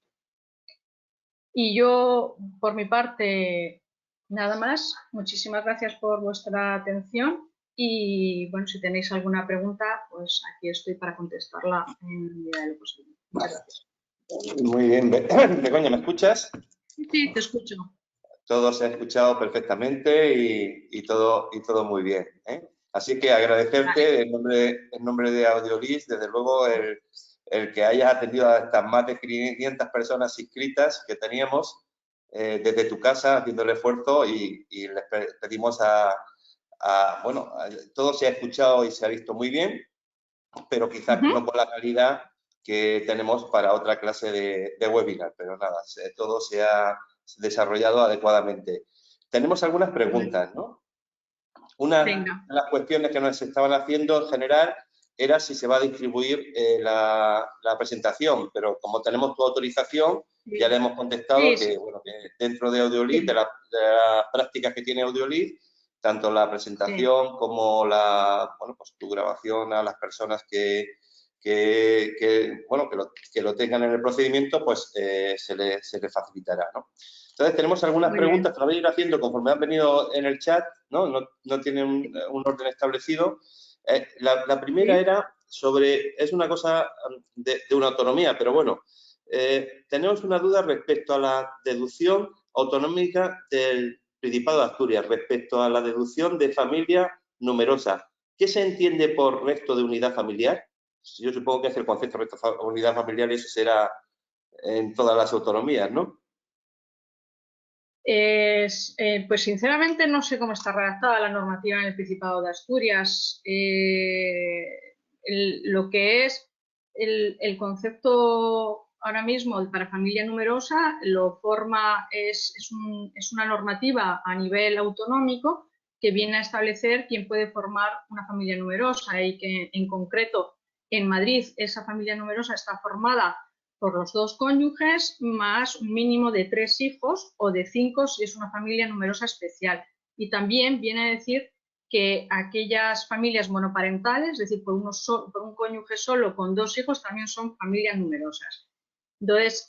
Y yo, por mi parte, nada más. Muchísimas gracias por vuestra atención. Y bueno, si tenéis alguna pregunta, pues aquí estoy para contestarla en la medida de lo posible. Muchas gracias. Muy bien. Begoña, ¿me escuchas? Sí, te escucho. Todo se ha escuchado perfectamente y todo muy bien, ¿eh? Así que agradecerte en nombre de Audiolist, desde luego, el que hayas atendido a estas más de 500 personas inscritas que teníamos desde tu casa, haciendo el esfuerzo y les pedimos bueno, todo se ha escuchado y se ha visto muy bien, pero quizás no con la calidad que tenemos para otra clase de webinar, pero nada, todo se ha desarrollado adecuadamente. Tenemos algunas preguntas, ¿no? Una de las cuestiones que nos estaban haciendo en general era si se va a distribuir la presentación, pero como tenemos tu autorización, ya le hemos contestado que, bueno, que dentro de Audiolist, de las prácticas que tiene Audiolist, tanto la presentación como bueno, pues tu grabación a las personas que lo tengan en el procedimiento, pues se les facilitará, ¿no? Entonces, tenemos algunas preguntas que lo voy a ir haciendo conforme han venido en el chat, ¿no? No tienen un orden establecido. La primera era sobre, es una cosa de una autonomía, pero bueno, tenemos una duda respecto a la deducción autonómica del Principado de Asturias, respecto a la deducción de familia numerosa. ¿Qué se entiende por resto de unidad familiar? Yo supongo que es el concepto de resto de unidad familiar y eso será en todas las autonomías, ¿no? Pues sinceramente no sé cómo está redactada la normativa en el Principado de Asturias. Lo que es el concepto ahora mismo para familia numerosa lo forma, es una normativa a nivel autonómico que viene a establecer quién puede formar una familia numerosa y que en concreto en Madrid esa familia numerosa está formada por los dos cónyuges más un mínimo de 3 hijos o de 5 si es una familia numerosa especial. Y también viene a decir que aquellas familias monoparentales, es decir, por un cónyuge solo con 2 hijos, también son familias numerosas. Entonces,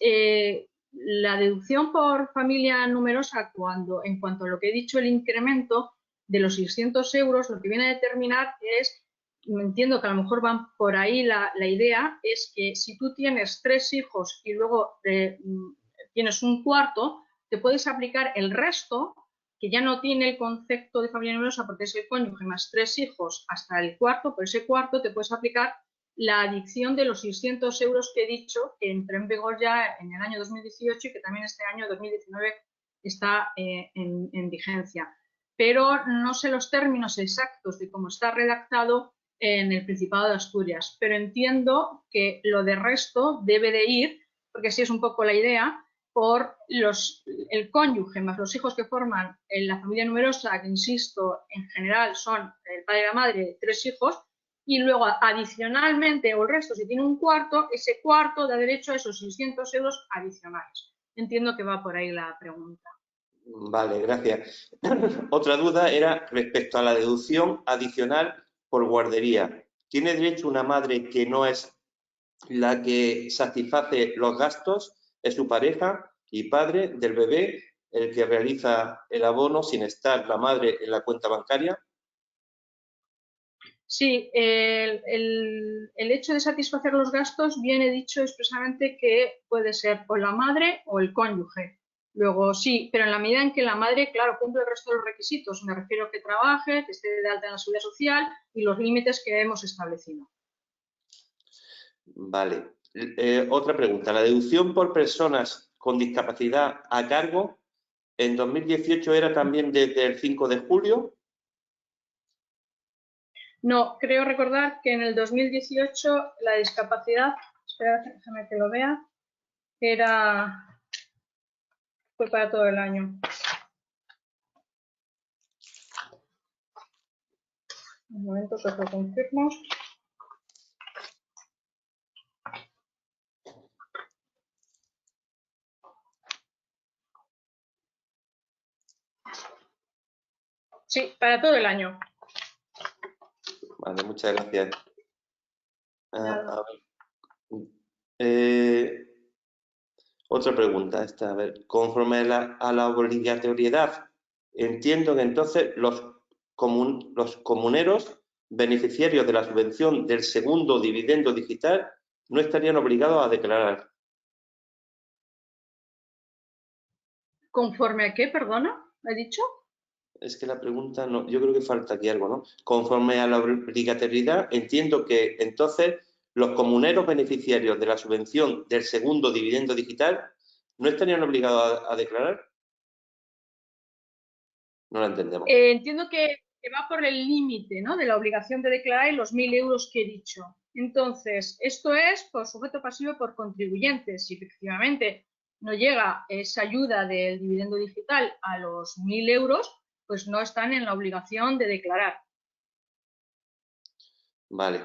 la deducción por familia numerosa, en cuanto a lo que he dicho, el incremento de los 600 euros, lo que viene a determinar es, entiendo que a lo mejor van por ahí la idea, es que si tú tienes 3 hijos y luego tienes un cuarto, te puedes aplicar el resto, que ya no tiene el concepto de familia numerosa porque es el cónyuge más 3 hijos hasta el cuarto, por ese cuarto te puedes aplicar la adición de los 600 euros que he dicho, que entró en vigor ya en el año 2018 y que también este año 2019 está en vigencia. Pero no sé los términos exactos de cómo está redactado en el Principado de Asturias, pero entiendo que lo de resto debe de ir, porque así es un poco la idea, por el cónyuge más los hijos que forman en la familia numerosa, que insisto, en general son el padre y la madre, 3 hijos, y luego adicionalmente, o el resto, si tiene un cuarto, ese cuarto da derecho a esos 600 euros adicionales. Entiendo que va por ahí la pregunta. Vale, gracias. Otra duda era respecto a la deducción adicional por guardería. ¿Tiene derecho una madre que no es la que satisface los gastos, es su pareja y padre del bebé el que realiza el abono sin estar la madre en la cuenta bancaria? Sí, el hecho de satisfacer los gastos viene dicho expresamente que puede ser o la madre o el cónyuge. Luego sí, pero en la medida en que la madre, claro, cumple el resto de los requisitos, me refiero a que trabaje, que esté de alta en la seguridad social y los límites que hemos establecido. Vale. Otra pregunta. ¿La deducción por personas con discapacidad a cargo en 2018 era también desde el 5 de julio? No, creo recordar que en el 2018 la discapacidad, espera, déjame que lo vea, fue para todo el año. Un momento que lo confirmo. Sí, para todo el año. Vale, muchas gracias. A ver. Otra pregunta, a ver, conforme a la obligatoriedad, entiendo que entonces los comuneros beneficiarios de la subvención del segundo dividendo digital no estarían obligados a declarar. ¿Conforme a qué, perdona? ¿He dicho? Es que la pregunta, no, yo creo que falta aquí algo, ¿no? Conforme a la obligatoriedad, entiendo que entonces los comuneros beneficiarios de la subvención del segundo dividendo digital no estarían obligados a declarar. No lo entendemos. Entiendo que va por el límite, ¿no?, de la obligación de declarar y los 1.000 euros que he dicho. Entonces, esto es por sujeto pasivo por contribuyentes. Si efectivamente no llega esa ayuda del dividendo digital a los 1.000 euros, pues no están en la obligación de declarar. Vale.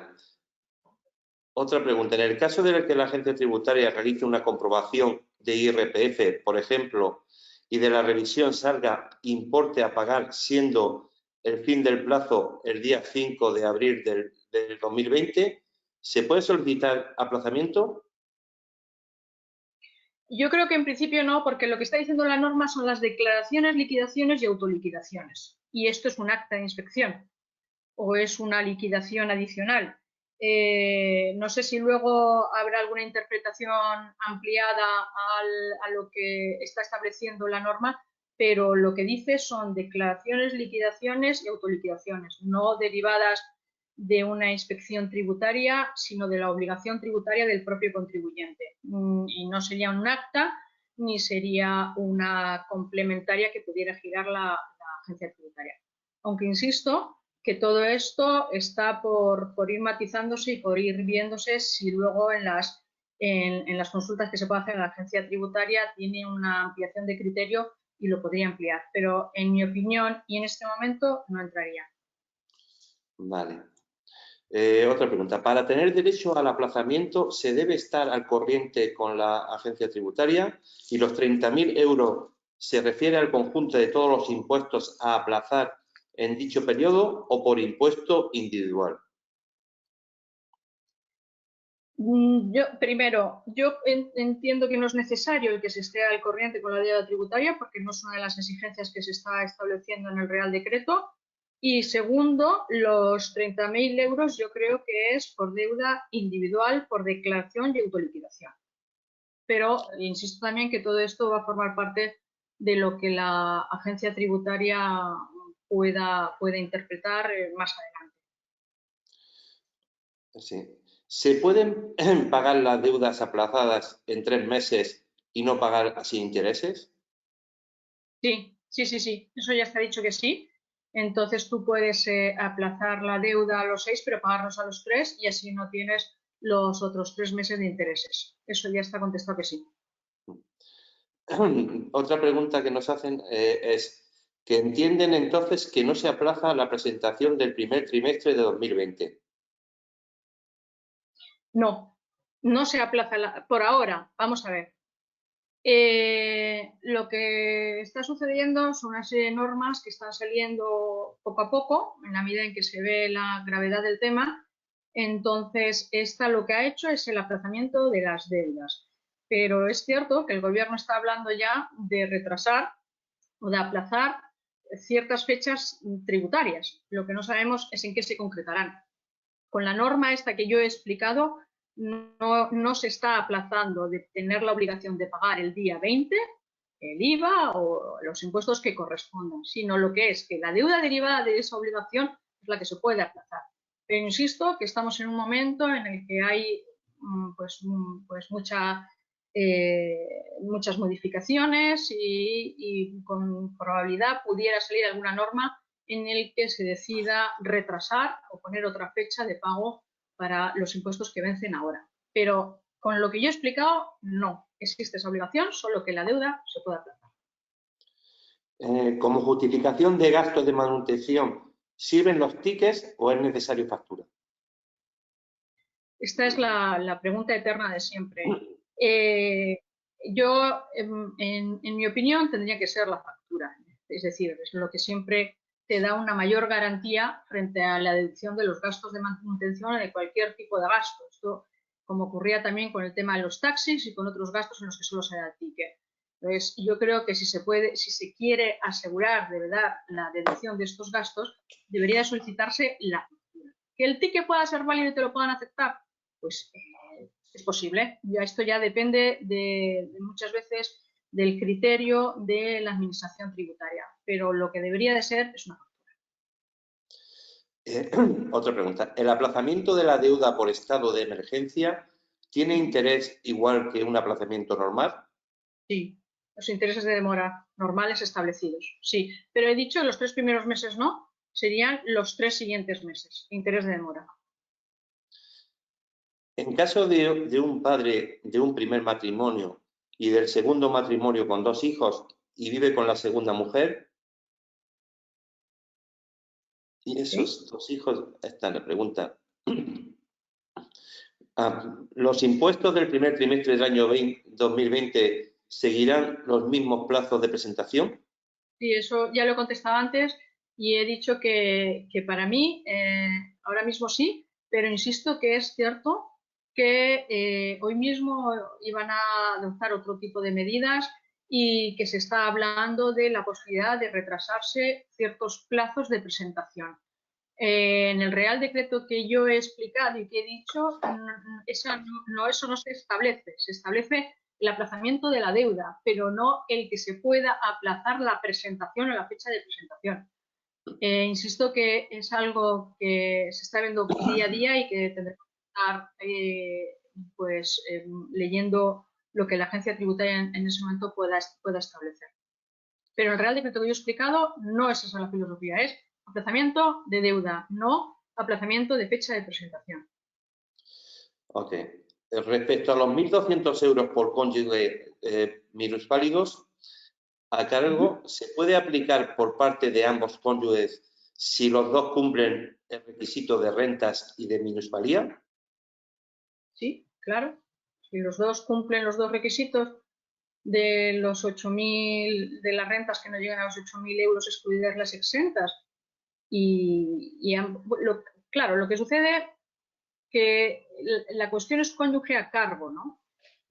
Otra pregunta. En el caso de que la agencia tributaria realice una comprobación de IRPF, por ejemplo, y de la revisión salga importe a pagar siendo el fin del plazo el día 5 de abril del 2020, ¿se puede solicitar aplazamiento? Yo creo que en principio no, porque lo que está diciendo la norma son las declaraciones, liquidaciones y autoliquidaciones. Y esto es un acta de inspección. o es una liquidación adicional. No sé si luego habrá alguna interpretación ampliada a lo que está estableciendo la norma, pero lo que dice son declaraciones, liquidaciones y autoliquidaciones, no derivadas de una inspección tributaria, sino de la obligación tributaria del propio contribuyente. Y no sería un acta ni sería una complementaria que pudiera girar la agencia tributaria. Aunque insisto que todo esto está por ir matizándose y por ir viéndose si luego en las consultas que se puede hacer en la agencia tributaria tiene una ampliación de criterio y lo podría ampliar. Pero en mi opinión y en este momento no entraría. Vale. Otra pregunta. Para tener derecho al aplazamiento, ¿se debe estar al corriente con la agencia tributaria? ¿Y los 30.000 euros se refiere al conjunto de todos los impuestos a aplazar en dicho periodo o por impuesto individual? Yo entiendo que no es necesario el que se esté al corriente con la deuda tributaria porque no es una de las exigencias que se está estableciendo en el Real Decreto. Y segundo, los 30.000 euros yo creo que es por deuda individual, por declaración y autoliquidación. Pero insisto también que todo esto va a formar parte de lo que la agencia tributaria pueda interpretar más adelante. Sí. ¿Se pueden pagar las deudas aplazadas en 3 meses y no pagar sin intereses? Sí. Eso ya está dicho que sí. Entonces tú puedes aplazar la deuda a los 6, pero pagarlos a los 3 y así no tienes los otros 3 meses de intereses. Eso ya está contestado que sí. Otra pregunta que nos hacen es que entienden entonces que no se aplaza la presentación del primer trimestre de 2020. No se aplaza por ahora. Vamos a ver. Lo que está sucediendo son una serie de normas que están saliendo poco a poco, en la medida en que se ve la gravedad del tema. Entonces, esta lo que ha hecho es el aplazamiento de las deudas. Pero es cierto que el gobierno está hablando ya de retrasar o de aplazar ciertas fechas tributarias. Lo que no sabemos es en qué se concretarán. Con la norma esta que yo he explicado, no se está aplazando de tener la obligación de pagar el día 20 el IVA o los impuestos que correspondan, sino lo que es que la deuda derivada de esa obligación es la que se puede aplazar. Pero insisto que estamos en un momento en el que hay pues muchas modificaciones y con probabilidad pudiera salir alguna norma en el que se decida retrasar o poner otra fecha de pago para los impuestos que vencen ahora. Pero con lo que yo he explicado, no existe esa obligación, solo que la deuda se puede aplazar. Como justificación de gastos de manutención, ¿sirven los tickets o es necesario factura? Esta es la pregunta eterna de siempre. Yo, en mi opinión, tendría que ser la factura. Es decir, es lo que siempre te da una mayor garantía frente a la deducción de los gastos de manutención o de cualquier tipo de gasto. Esto, como ocurría también con el tema de los taxis y con otros gastos en los que solo se da el ticket. Entonces, yo creo que si se quiere asegurar de verdad la deducción de estos gastos, debería solicitarse la factura. ¿Que el ticket pueda ser válido y te lo puedan aceptar? Pues es posible. Esto ya depende de muchas veces del criterio de la administración tributaria, pero lo que debería de ser es una factura. Otra pregunta. ¿El aplazamiento de la deuda por estado de emergencia tiene interés igual que un aplazamiento normal? Sí, los intereses de demora normales establecidos, sí. Pero he dicho los 3 primeros meses no, serían los 3 siguientes meses, interés de demora. En caso de un padre de un primer matrimonio y del segundo matrimonio con 2 hijos y vive con la segunda mujer, y esos 2 hijos, esta es la pregunta. ¿Los impuestos del primer trimestre del año 2020 seguirán los mismos plazos de presentación? Sí, eso ya lo he contestado antes y he dicho que para mí ahora mismo sí, pero insisto que es cierto que hoy mismo iban a adoptar otro tipo de medidas y que se está hablando de la posibilidad de retrasarse ciertos plazos de presentación. En el Real Decreto que yo he explicado y que he dicho, eso no se establece. Se establece el aplazamiento de la deuda, pero no el que se pueda aplazar la presentación o la fecha de presentación. Insisto que es algo que se está viendo día a día y que tendremos que estar leyendo lo que la agencia tributaria en ese momento pueda establecer. Pero el Real Decreto que yo he explicado no es esa la filosofía, es aplazamiento de deuda, no aplazamiento de fecha de presentación. Ok. Respecto a los 1.200 euros por cónyuge minusválidos a cargo, ¿se puede aplicar por parte de ambos cónyuges si los dos cumplen el requisito de rentas y de minusvalía? Sí, claro. Si los dos cumplen los dos requisitos de los 8.000, de las rentas que no llegan a los 8.000 euros excluidas las exentas, claro, lo que sucede que la cuestión es cónyuge a cargo, ¿no?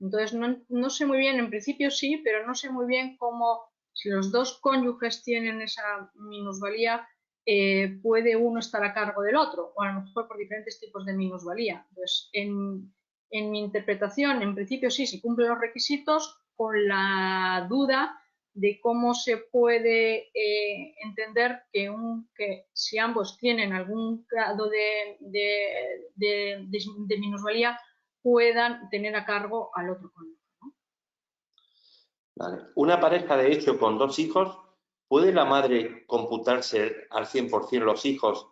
Entonces, no sé muy bien, en principio sí, pero no sé muy bien cómo, si los dos cónyuges tienen esa minusvalía, puede uno estar a cargo del otro, o a lo mejor por diferentes tipos de minusvalía. Entonces, en mi interpretación, en principio sí, si cumple los requisitos, con la duda de cómo se puede entender que si ambos tienen algún grado de minusvalía, puedan tener a cargo al otro cónyuge, ¿no? Vale. Una pareja, de hecho, con 2 hijos, ¿puede la madre computarse al 100% los hijos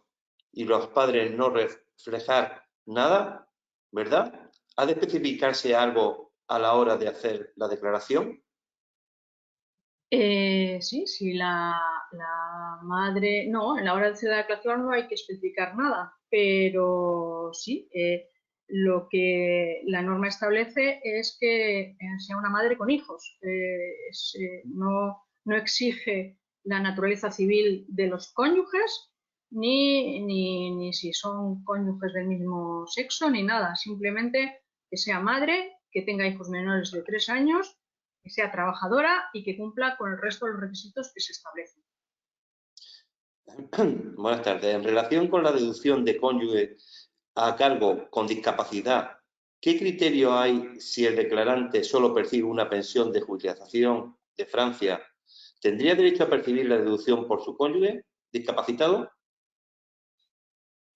y los padres no reflejar nada? ¿Verdad? ¿Ha de especificarse algo a la hora de hacer la declaración? Sí, si la madre... No, en la hora de hacer la declaración no hay que especificar nada, pero sí, lo que la norma establece es que sea una madre con hijos. No exige la naturaleza civil de los cónyuges, ni si son cónyuges del mismo sexo, ni nada. Simplemente que sea madre, que tenga hijos menores de 3 años, que sea trabajadora y que cumpla con el resto de los requisitos que se establecen. Buenas tardes. En relación con la deducción de cónyuge a cargo con discapacidad, ¿qué criterio hay si el declarante solo percibe una pensión de jubilación de Francia? ¿Tendría derecho a percibir la deducción por su cónyuge discapacitado?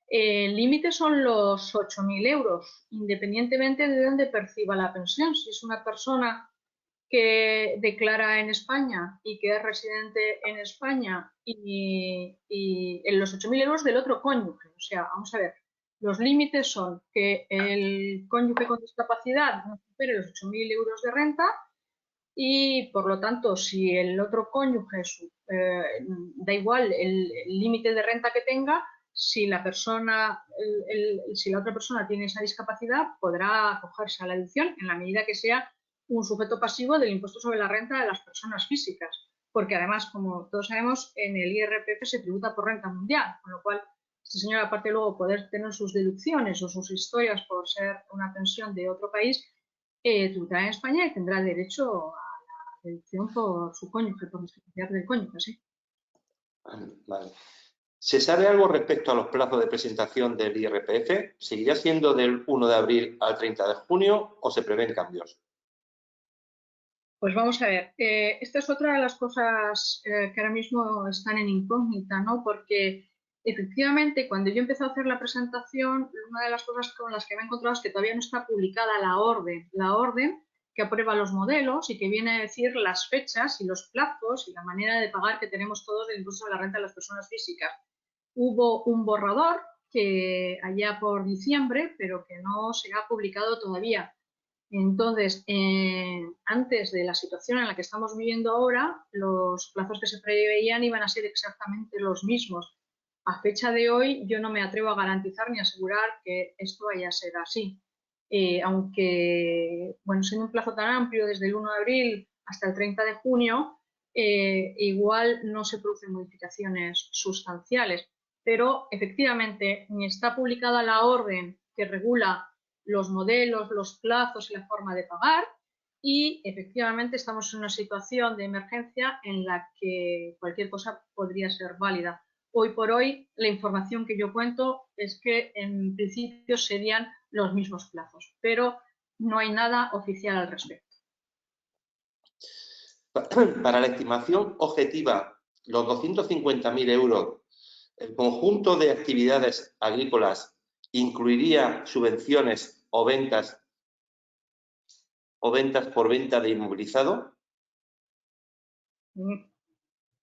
El límite son los 8.000 euros, independientemente de dónde perciba la pensión. Si es una persona que declara en España y que es residente en España y en los 8.000 euros del otro cónyuge. O sea, vamos a ver, los límites son que el cónyuge con discapacidad no supere los 8.000 euros de renta y, por lo tanto, si el otro cónyuge, da igual el límite de renta que tenga, si la otra persona tiene esa discapacidad, podrá acogerse a la deducción en la medida que sea un sujeto pasivo del impuesto sobre la renta de las personas físicas, porque además, como todos sabemos, en el IRPF se tributa por renta mundial, con lo cual este señor, aparte luego poder tener sus deducciones o sus historias por ser una pensión de otro país, tributará en España y tendrá derecho a la deducción por su cónyuge, por discapacidad del cónyuge, sí. Vale. ¿Se sabe algo respecto a los plazos de presentación del IRPF? ¿Seguirá siendo del 1 de abril al 30 de junio o se prevén cambios? Pues vamos a ver, esta es otra de las cosas que ahora mismo están en incógnita, ¿no? Porque efectivamente cuando yo empecé a hacer la presentación, una de las cosas con las que me he encontrado es que todavía no está publicada la orden que aprueba los modelos y que viene a decir las fechas y los plazos y la manera de pagar que tenemos todos del impuesto a la renta de las personas físicas. Hubo un borrador que allá por diciembre, pero que no se ha publicado todavía. Entonces, antes de la situación en la que estamos viviendo ahora, los plazos que se preveían iban a ser exactamente los mismos. A fecha de hoy, yo no me atrevo a garantizar ni asegurar que esto vaya a ser así. Aunque, bueno, siendo un plazo tan amplio, desde el 1 de abril hasta el 30 de junio, igual no se producen modificaciones sustanciales. Pero, efectivamente, ni está publicada la orden que regula los modelos, los plazos y la forma de pagar, y efectivamente estamos en una situación de emergencia en la que cualquier cosa podría ser válida. hoy por hoy la información que yo cuento es que en principio serían los mismos plazos, pero no hay nada oficial al respecto. Para la estimación objetiva, los 250.000 euros, ¿el conjunto de actividades agrícolas incluiría subvenciones o ventas por venta de inmovilizado?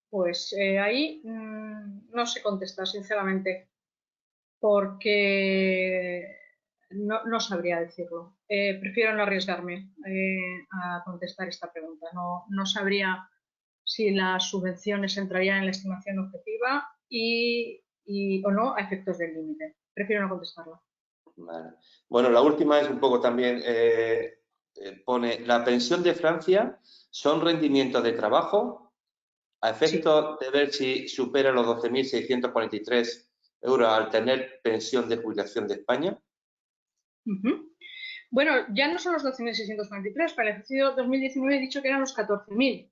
Pues ahí no sé contestar, sinceramente, porque no sabría decirlo. Prefiero no arriesgarme a contestar esta pregunta. No sabría si las subvenciones entrarían en la estimación objetiva o no a efectos del límite. Prefiero no contestarla. Vale. Bueno, la última es un poco también, pone, la pensión de Francia son rendimientos de trabajo a efecto de ver si supera los 12.643 euros al tener pensión de jubilación de España. Bueno, ya no son los 12.643, para el ejercicio 2019 he dicho que eran los 14.000.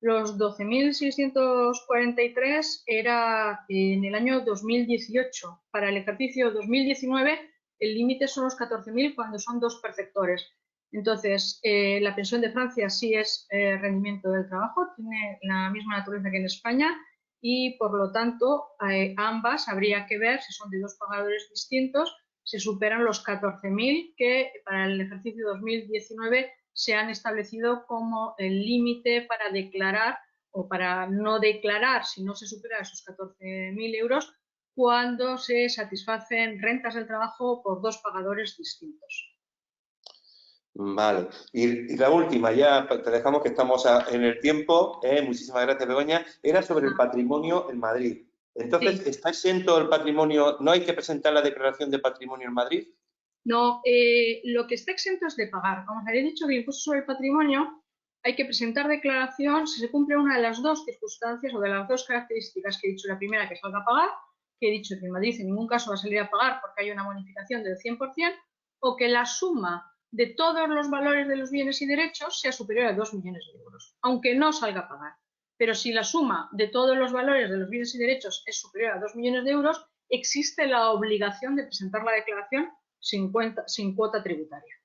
Los 12.643 era en el año 2018. Para el ejercicio 2019 el límite son los 14.000 cuando son dos perceptores. Entonces, la pensión de Francia sí es rendimiento del trabajo, tiene la misma naturaleza que en España y, por lo tanto, ambas habría que ver si son de dos pagadores distintos, si superan los 14.000 que para el ejercicio 2019 se han establecido como el límite para declarar o para no declarar si no se supera esos 14.000 euros cuando se satisfacen rentas del trabajo por dos pagadores distintos. Vale. Y la última, ya te dejamos que estamos en el tiempo. Muchísimas gracias, Begoña. Era sobre el patrimonio en Madrid. Entonces, sí. ¿Está exento el patrimonio? ¿No hay que presentar la declaración de patrimonio en Madrid? No, lo que está exento es de pagar. Como os había dicho, el impuesto sobre el patrimonio hay que presentar declaración si se cumple una de las dos circunstancias o de las dos características que he dicho. La primera, que salga a pagar, que he dicho que en Madrid en ningún caso va a salir a pagar porque hay una bonificación del 100%, o que la suma de todos los valores de los bienes y derechos sea superior a 2 millones de euros, aunque no salga a pagar. Pero si la suma de todos los valores de los bienes y derechos es superior a 2 millones de euros, existe la obligación de presentar la declaración sin cuota tributaria.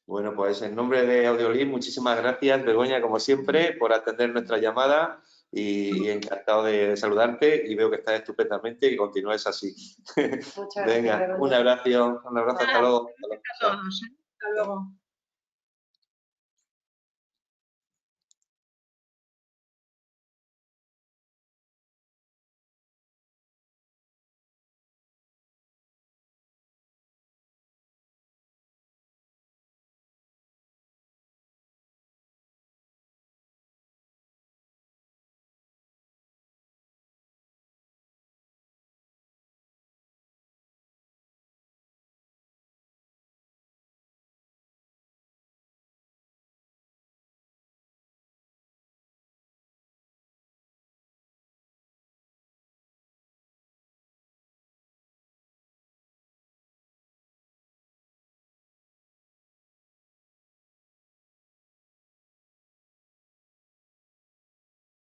Bueno, pues en nombre de Audiolib, muchísimas gracias, Begoña, como siempre, por atender nuestra llamada y encantado de saludarte y veo que estás estupendamente y continúes así. Muchas Venga, gracias, un abrazo, hasta luego. Hasta luego.